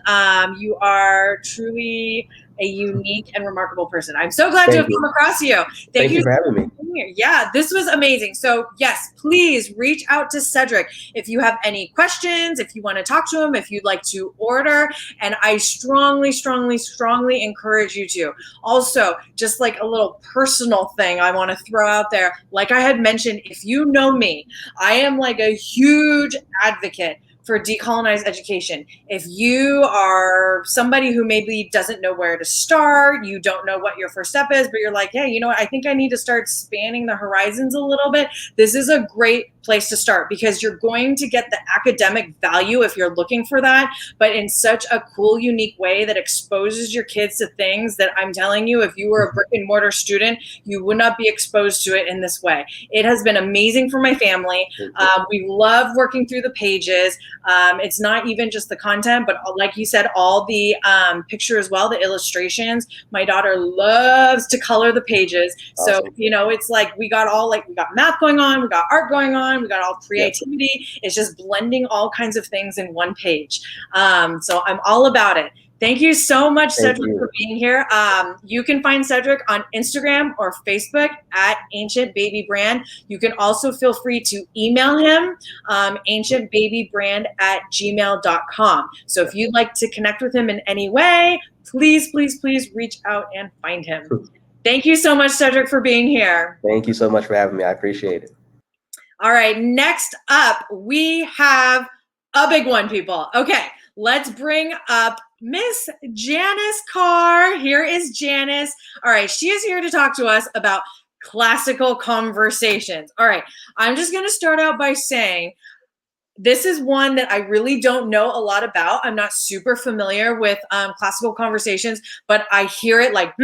You are truly a unique and remarkable person. I'm so glad to have come across you. Thank you for having me. Yeah, this was amazing. So yes, please reach out to Cedric if you have any questions, if you want to talk to him, if you'd like to order. And I strongly, strongly, strongly encourage you to. Also, just like a little personal thing I want to throw out there. Like I had mentioned, if you know me, I am like a huge advocate for decolonized education. If you are somebody who maybe doesn't know where to start, you don't know what your first step is, but you're like, hey, you know what? I think I need to start spanning the horizons a little bit. This is a great place to start because you're going to get the academic value if you're looking for that, but in such a cool, unique way that exposes your kids to things that I'm telling you, if you were a brick and mortar student, you would not be exposed to it in this way. It has been amazing for my family. We love working through the pages. It's not even just the content, but like you said, all the picture as well, the illustrations. My daughter loves to color the pages. So, it's like we got math going on, we got art going on, we got all creativity. It's just blending all kinds of things in one page. So I'm all about it. Thank you so much, Cedric, for being here. You can find Cedric on Instagram or Facebook at ancientbabybrand. You can also feel free to email him, ancientbabybrand@gmail.com. So if you'd like to connect with him in any way, please, please, please reach out and find him. Thank you so much, Cedric, for being here. Thank you so much for having me. I appreciate it. All right, next up, we have a big one, people. Okay, let's bring up Miss Janice Karr. Here is Janice. All right, she is here to talk to us about classical conversations. All right, I'm just going to start out by saying this is one that I really don't know a lot about. I'm not super familiar with classical conversations, but I hear it like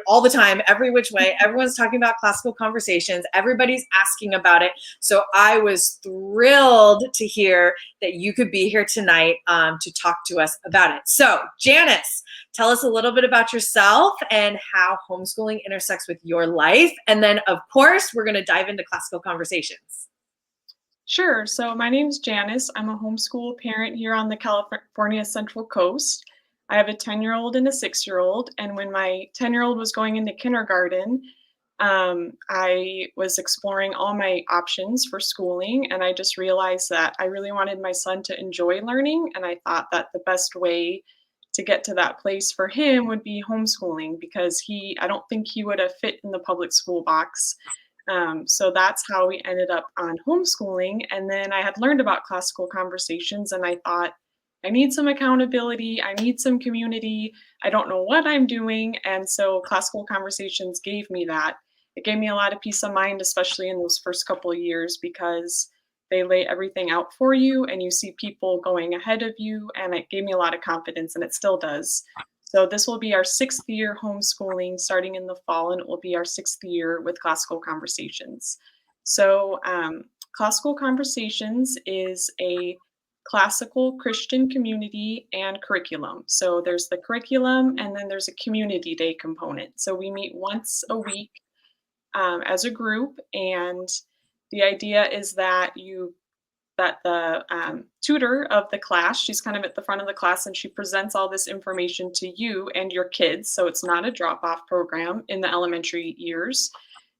all the time, every which way. Everyone's talking about classical conversations. Everybody's asking about it. So I was thrilled to hear that you could be here tonight to talk to us about it. So Janice, tell us a little bit about yourself and how homeschooling intersects with your life. And then, of course, we're going to dive into classical conversations. Sure. So my name is Janice. I'm a homeschool parent here on the California Central Coast. I have a 10-year-old and a 6-year-old. And when my 10-year-old was going into kindergarten, I was exploring all my options for schooling. And I just realized that I really wanted my son to enjoy learning. And I thought that the best way to get to that place for him would be homeschooling, because I don't think he would have fit in the public school box. So that's how we ended up on homeschooling. And then I had learned about classical conversations and I thought, I need some accountability. I need some community. I don't know what I'm doing. And so classical conversations gave me that. It gave me a lot of peace of mind, especially in those first couple of years, because they lay everything out for you and you see people going ahead of you. And it gave me a lot of confidence, and it still does. So this will be our 6th year homeschooling starting in the fall, and it will be our 6th year with classical conversations. So classical conversations is a classical Christian community and curriculum. So there's the curriculum and then there's a community day component. So we meet once a week as a group, and the idea is that the tutor of the class, she's kind of at the front of the class and she presents all this information to you and your kids. So it's not a drop-off program in the elementary years.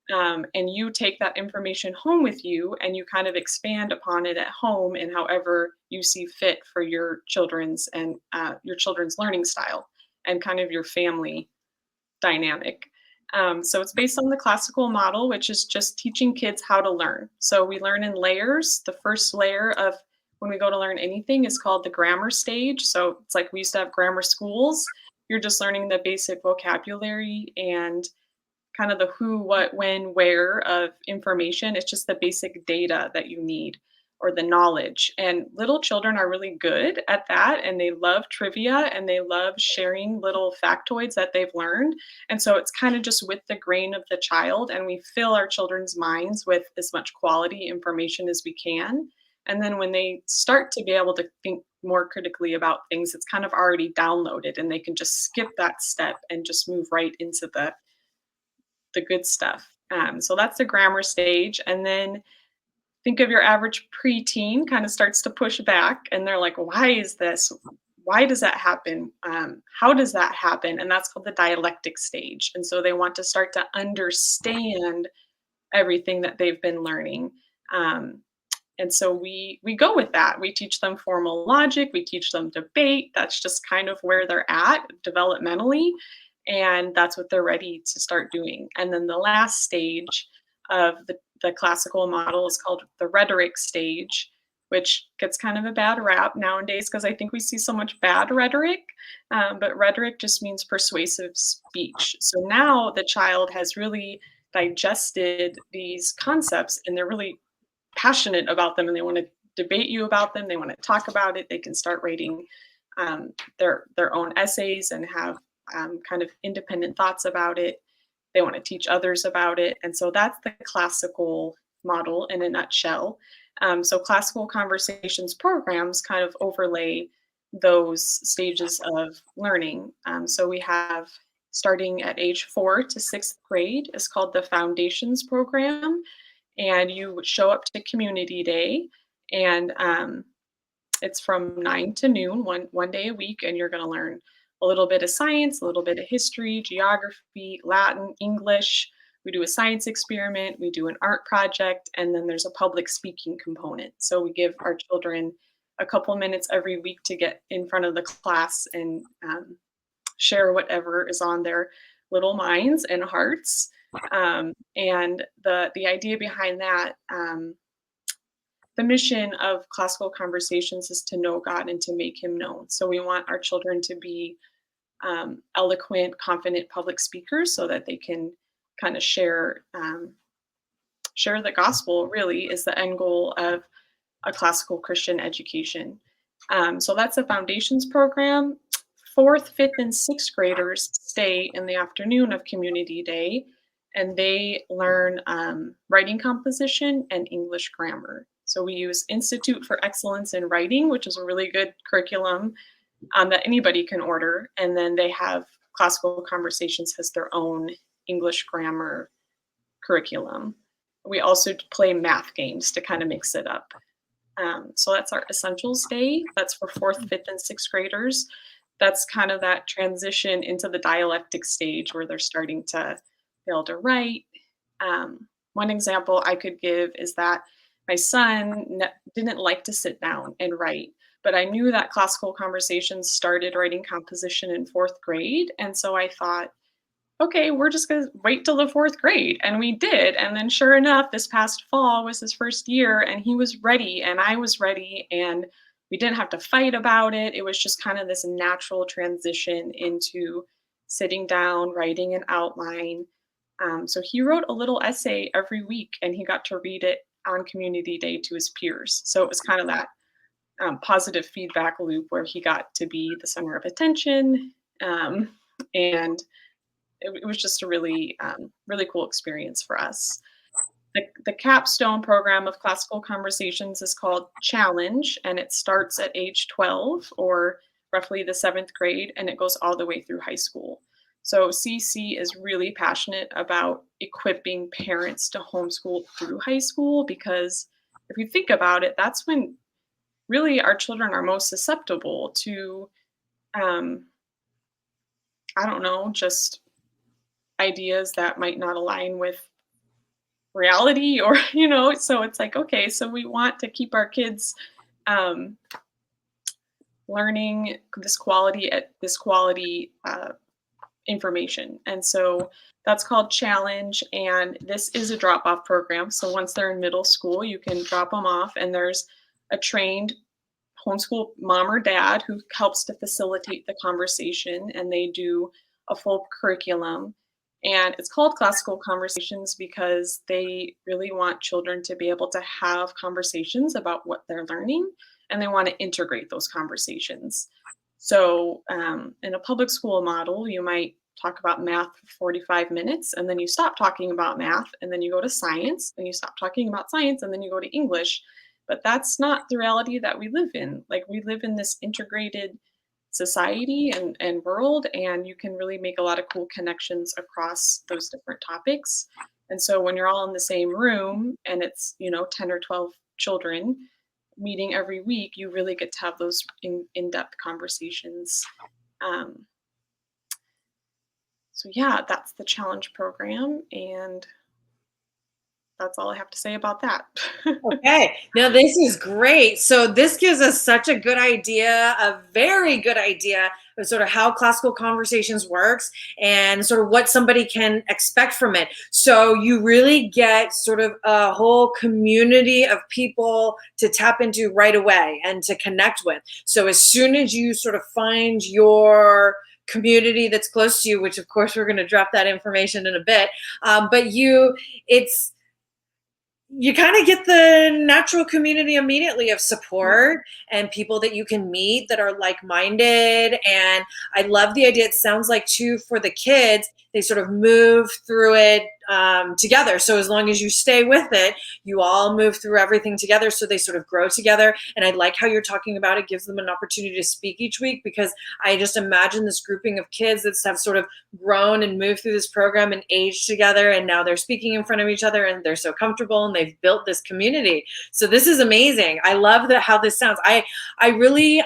And you take that information home with you and you kind of expand upon it at home in however you see fit for your children's learning style and kind of your family dynamic. So it's based on the classical model, which is just teaching kids how to learn. So we learn in layers. The first layer of when we go to learn anything is called the grammar stage. So it's like we used to have grammar schools. You're just learning the basic vocabulary and kind of the who, what, when, where of information. It's just the basic data that you need, or the knowledge. And little children are really good at that, and they love trivia and they love sharing little factoids that they've learned. And so it's kind of just with the grain of the child, and we fill our children's minds with as much quality information as we can. And then when they start to be able to think more critically about things, it's kind of already downloaded and they can just skip that step and just move right into the good stuff. So that's the grammar stage. And then think of your average preteen kind of starts to push back and they're like, why is this? Why does that happen? How does that happen? And that's called the dialectic stage. And so they want to start to understand everything that they've been learning. And so we go with that. We teach them formal logic. We teach them debate. That's just kind of where they're at developmentally. And that's what they're ready to start doing. And then the last stage of the classical model is called the rhetoric stage, which gets kind of a bad rap nowadays because I think we see so much bad rhetoric. But rhetoric just means persuasive speech. So now the child has really digested these concepts and they're really passionate about them and they want to debate you about them. They want to talk about it. They can start writing their own essays and have kind of independent thoughts about it. They want to teach others about it. And so that's the classical model in a nutshell. So classical conversations programs kind of overlay those stages of learning. So we have, starting at age 4 to 6th grade, is called the Foundations program. And you would show up to Community Day, and it's from 9 to noon, one day a week, and you're going to learn a little bit of science, a little bit of history, geography, Latin, English. We do a science experiment, we do an art project, and then there's a public speaking component. So we give our children a couple minutes every week to get in front of the class and share whatever is on their little minds and hearts. And the idea behind that, the mission of Classical Conversations is to know God and to make him known. So we want our children to be eloquent, confident public speakers so that they can kind of share the gospel, really, is the end goal of a classical Christian education. So that's a foundations program. 4th, 5th, and 6th graders stay in the afternoon of Community Day, and they learn writing composition and English grammar. So we use Institute for Excellence in Writing, which is a really good curriculum that anybody can order. And then they have Classical Conversations has their own English grammar curriculum. We also play math games to kind of mix it up. So that's our Essentials Day. That's for 4th, 5th, and 6th graders. That's kind of that transition into the dialectic stage where they're starting to be able to write. One example I could give is that my son didn't like to sit down and write, but I knew that Classical Conversations started writing composition in 4th grade. And so I thought, okay, we're just going to wait till the 4th grade. And we did. And then sure enough, this past fall was his first year and he was ready and I was ready and we didn't have to fight about it. It was just kind of this natural transition into sitting down, writing an outline. So he wrote a little essay every week and he got to read it on Community Day to his peers. So it was kind of that positive feedback loop where he got to be the center of attention. And it was just a really, really cool experience for us. The capstone program of Classical Conversations is called Challenge, and it starts at age 12 or roughly the 7th grade, and it goes all the way through high school. So CC is really passionate about equipping parents to homeschool through high school, because if you think about it, that's when really our children are most susceptible to, I don't know, just ideas that might not align with reality or, so it's like, okay, so we want to keep our kids learning this quality information. And so that's called Challenge. And this is a drop-off program. So once they're in middle school, you can drop them off and there's a trained homeschool mom or dad who helps to facilitate the conversation, and they do a full curriculum. And it's called Classical Conversations because they really want children to be able to have conversations about what they're learning, and they want to integrate those conversations. So in a public school model, you might talk about math for 45 minutes, and then you stop talking about math, and then you go to science, and you stop talking about science, and then you go to English. But that's not the reality that we live in. Like, we live in this integrated society and world, and you can really make a lot of cool connections across those different topics. And so when you're all in the same room and it's 10 or 12 children meeting every week, you really get to have those in-depth conversations. So yeah, that's the Challenge program, and that's all I have to say about that. Okay. Now, this is great. So this gives us such a good idea, a very good idea of sort of how Classical Conversations works and sort of what somebody can expect from it. So you really get sort of a whole community of people to tap into right away and to connect with. So as soon as you sort of find your community that's close to you, which of course we're going to drop that information in a bit, but you kind of get the natural community immediately of support and people that you can meet that are like-minded. And I love the idea. It sounds like too, for the kids, they sort of move through it together. So as long as you stay with it, you all move through everything together. So they sort of grow together. And I like how you're talking about it gives them an opportunity to speak each week, because I just imagine this grouping of kids that have sort of grown and moved through this program and aged together. And now they're speaking in front of each other and they're so comfortable and they've built this community. So this is amazing. I love how this sounds. I really,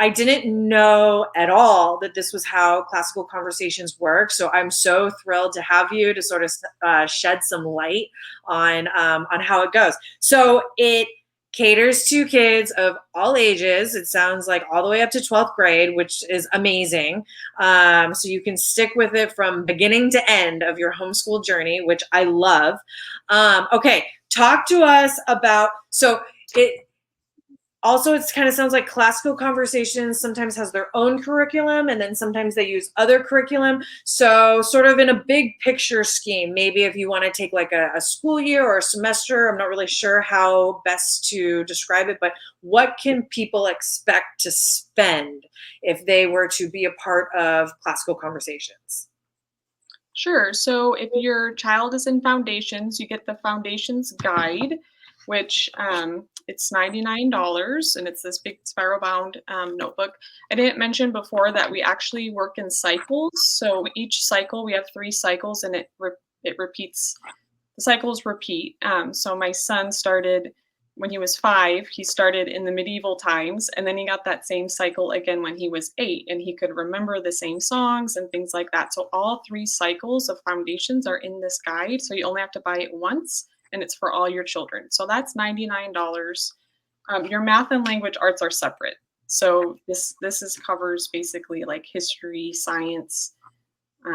I didn't know at all that this was how Classical Conversations work. So I'm so thrilled to have you to sort of shed some light on how it goes. So it caters to kids of all ages. It sounds like all the way up to 12th grade, which is amazing. So you can stick with it from beginning to end of your homeschool journey, which I love. Okay, talk to us about, so it kind of sounds like Classical Conversations sometimes has their own curriculum, and then sometimes they use other curriculum. So sort of in a big picture scheme, maybe if you want to take like a school year or a semester, I'm not really sure how best to describe it, but what can people expect to spend if they were to be a part of Classical Conversations? Sure. So if your child is in foundations, you get the foundations guide, which it's $99, and it's this big spiral bound notebook. I didn't mention before that we actually work in cycles. So each cycle, we have 3 cycles, and it repeats. The cycles repeat. So my son started when he was 5. He started in the medieval times, and then he got that same cycle again when he was 8, and he could remember the same songs and things like that. So all 3 cycles of foundations are in this guide. So you only have to buy it once, and it's for all your children. So that's $99. Your math and language arts are separate. So this covers basically like history, science,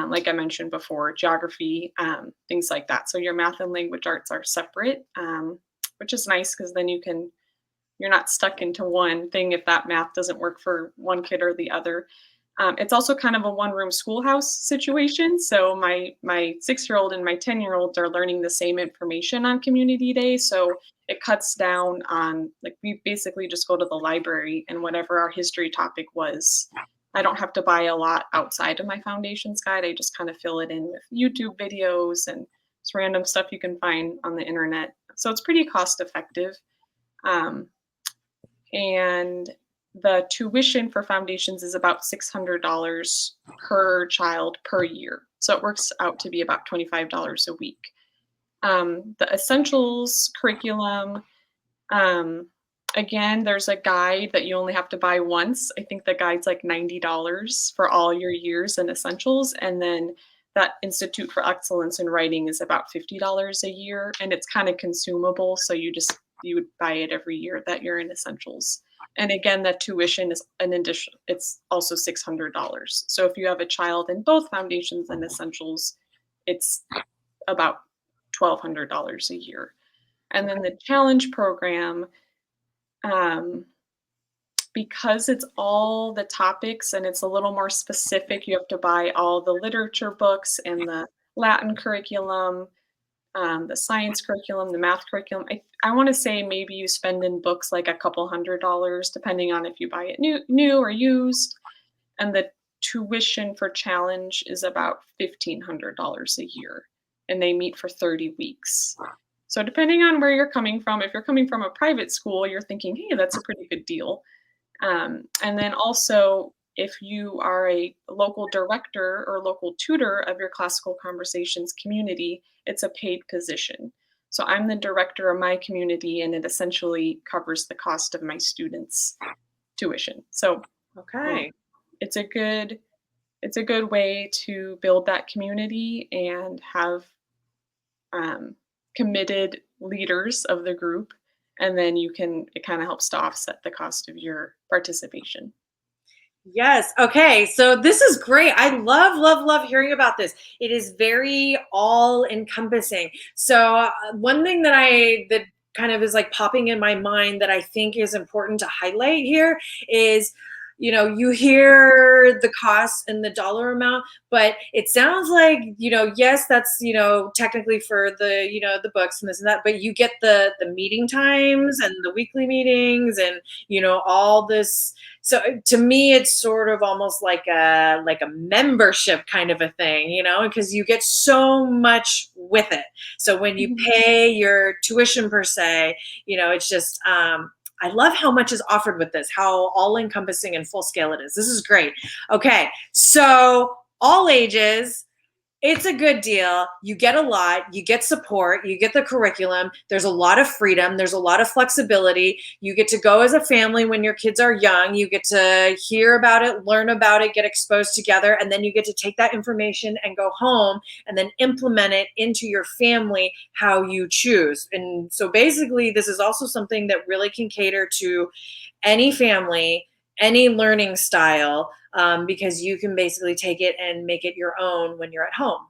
like I mentioned before, geography, things like that. So your math and language arts are separate, which is nice because then you're not stuck into one thing if that math doesn't work for one kid or the other. It's also kind of a one-room schoolhouse situation. So my 6-year-old and my 10-year-old are learning the same information on community day. So it cuts down on, like, we basically just go to the library, and whatever our history topic was, I don't have to buy a lot outside of my foundations guide. I just kind of fill it in with YouTube videos and just random stuff you can find on the internet. So it's pretty cost effective. And the tuition for foundations is about $600 per child per year. So it works out to be about $25 a week. The essentials curriculum, again, there's a guide that you only have to buy once. I think the guide's like $90 for all your years in essentials. And then that Institute for Excellence in Writing is about $50 a year, and it's kind of consumable. So you would buy it every year that you're in essentials. And again, that tuition is an addition. It's also $600. So if you have a child in both foundations and essentials, it's about $1,200 a year. And then the challenge program, because it's all the topics and it's a little more specific, you have to buy all the literature books and the Latin curriculum, the science curriculum, the math curriculum. I want to say maybe you spend in books like a couple $100, depending on if you buy it new or used. And the tuition for challenge is about $1,500 a year, and they meet for 30 weeks. So depending on where you're coming from, if you're coming from a private school, you're thinking, hey, that's a pretty good deal. And then also, if you are a local director or local tutor of your Classical Conversations community, it's a paid position. So I'm the director of my community, and it essentially covers the cost of my students' tuition. So Okay. it's a good way to build that community and have committed leaders of the group, and then it kind of helps to offset the cost of your participation. Yes. Okay. So this is great. I love hearing about this. It is very all encompassing. So one thing that kind of is like popping in my mind that I think is important to highlight here is, you hear the cost and the dollar amount, but it sounds like, yes, that's, technically for the, the books and this and that, but you get the meeting times and the weekly meetings and, all this. So to me, it's sort of almost like a membership kind of a thing, because you get so much with it. So when you pay your tuition per se, it's just, I love how much is offered with this, how all encompassing and full scale it is. This is great. Okay. So all ages, it's a good deal. You get a lot, you get support, you get the curriculum. There's a lot of freedom. There's a lot of flexibility. You get to go as a family when your kids are young. You get to hear about it, learn about it, get exposed together. And then you get to take that information and go home and then implement it into your family how you choose. And so basically, this is also something that really can cater to any family, any learning style, because you can basically take it and make it your own when you're at home.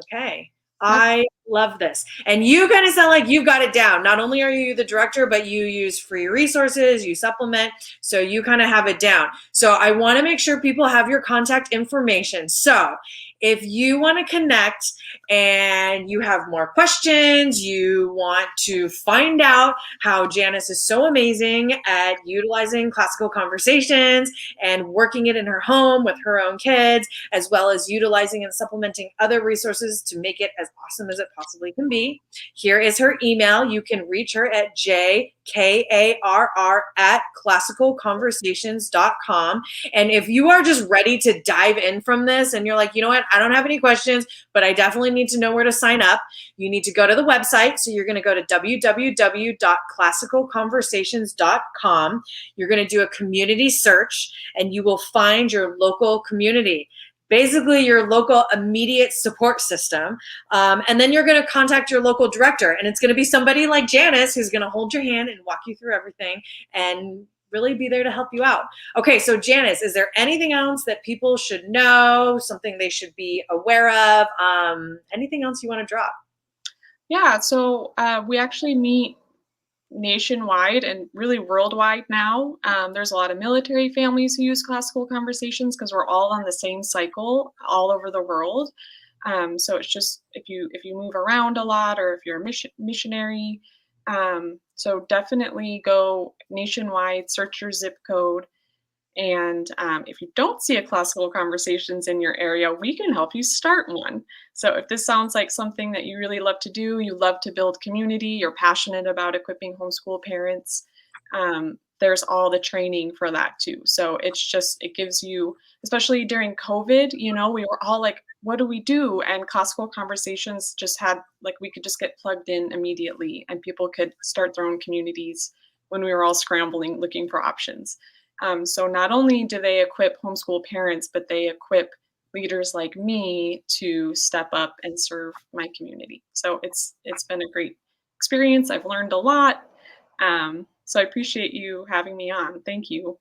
Okay. I love this. And you kind of sound like you've got it down. Not only are you the director, but you use free resources, you supplement, so you kind of have it down. So I want to make sure people have your contact information. So if you want to connect and you have more questions, you want to find out how Janice is so amazing at utilizing classical conversations and working it in her home with her own kids, as well as utilizing and supplementing other resources to make it as awesome as it possibly can be. Here is her email. You can reach her at jkarr@classicalconversations.com. And if you are just ready to dive in from this and you're like, you know what, I don't have any questions, but I definitely need to know where to sign up, you need to go to the website. So you're going to go to www.classicalconversations.com. You're going to do a community search and you will find your local community, basically your local immediate support system. And then you're going to contact your local director, and it's going to be somebody like Janice who's going to hold your hand and walk you through everything and really be there to help you out. Okay, so Janice, is there anything else that people should know, something they should be aware of, anything else you want to drop? Yeah, so we actually meet nationwide and really worldwide now. There's a lot of military families who use classical conversations because we're all on the same cycle all over the world. So it's just if you move around a lot or if you're a missionary, so definitely go nationwide, search your zip code. And if you don't see a classical conversations in your area, we can help you start one. So if this sounds like something that you really love to do, you love to build community, you're passionate about equipping homeschool parents, there's all the training for that too. So it gives you, especially during COVID, we were all like, what do we do? And classical conversations just had, we could just get plugged in immediately and people could start their own communities when we were all scrambling, looking for options. So not only do they equip homeschool parents, but they equip leaders like me to step up and serve my community. So it's been a great experience. I've learned a lot. So I appreciate you having me on. Thank you.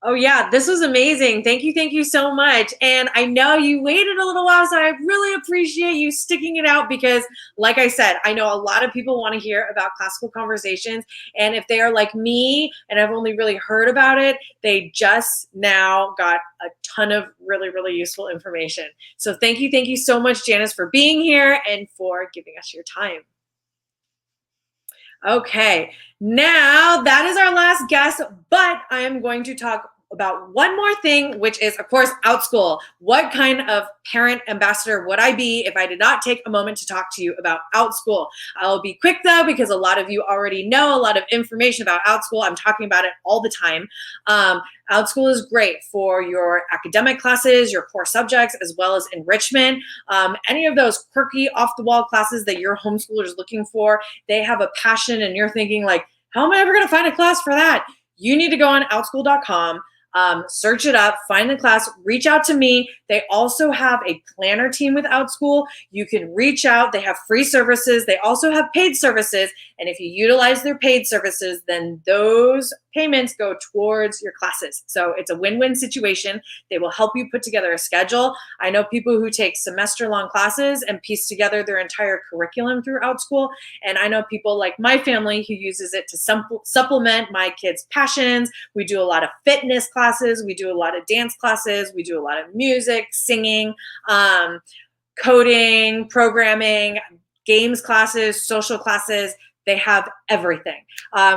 Oh yeah, this was amazing. Thank you so much. And I know you waited a little while, so I really appreciate you sticking it out because, like I said, I know a lot of people want to hear about classical conversations. And if they are like me and I've only really heard about it, they just now got a ton of really, really useful information. So thank you so much, Janice, for being here and for giving us your time. Okay, now that is our last guest, but I am going to talk about one more thing, which is, of course, Outschool. What kind of parent ambassador would I be if I did not take a moment to talk to you about Outschool? I'll be quick though, because a lot of you already know a lot of information about Outschool. I'm talking about it all the time. Outschool is great for your academic classes, your core subjects, as well as enrichment. Any of those quirky, off-the-wall classes that your homeschooler is looking for, they have a passion and you're thinking like, how am I ever gonna find a class for that? You need to go on outschool.com. Search it up, find the class, reach out to me. They also have a planner team with Outschool. You can reach out. They have free services. They also have paid services. And if you utilize their paid services, then those payments go towards your classes. So it's a win-win situation. They will help you put together a schedule. I know people who take semester-long classes and piece together their entire curriculum through Outschool. And I know people like my family who uses it to supplement my kids' passions. We do a lot of fitness classes. We do a lot of dance classes. We do a lot of music, singing, coding, programming, games classes, social classes. They have everything.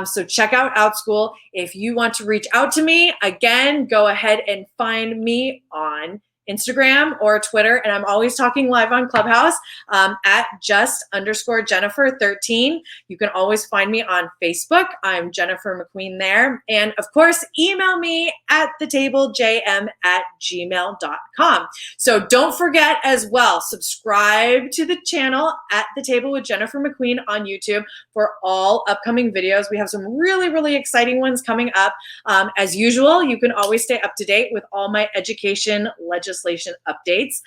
So check out Outschool. If you want to reach out to me, again, go ahead and find me on Instagram or Twitter. And I'm always talking live on Clubhouse at just_Jennifer13. You can always find me on Facebook. I'm Jennifer McQueen there. And of course, email me at thetablejm@gmail.com. So don't forget as well, subscribe to the channel at The Table with Jennifer McQueen on YouTube for all upcoming videos. We have some really, really exciting ones coming up. As usual, you can always stay up to date with all my education legislation legislation updates.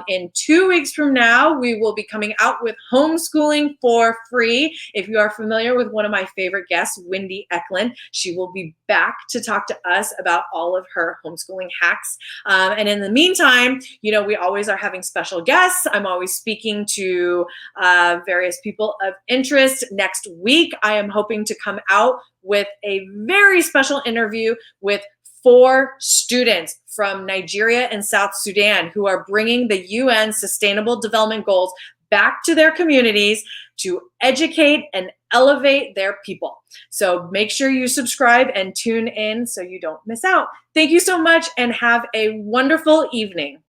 In 2 weeks from now, we will be coming out with homeschooling for free. If you are familiar with one of my favorite guests, Wendy Eklund, she will be back to talk to us about all of her homeschooling hacks. And in the meantime, we always are having special guests. I'm always speaking to various people of interest. Next week, I am hoping to come out with a very special interview with 4 students from Nigeria and South Sudan who are bringing the UN Sustainable Development Goals back to their communities to educate and elevate their people. So make sure you subscribe and tune in so you don't miss out. Thank you so much and have a wonderful evening.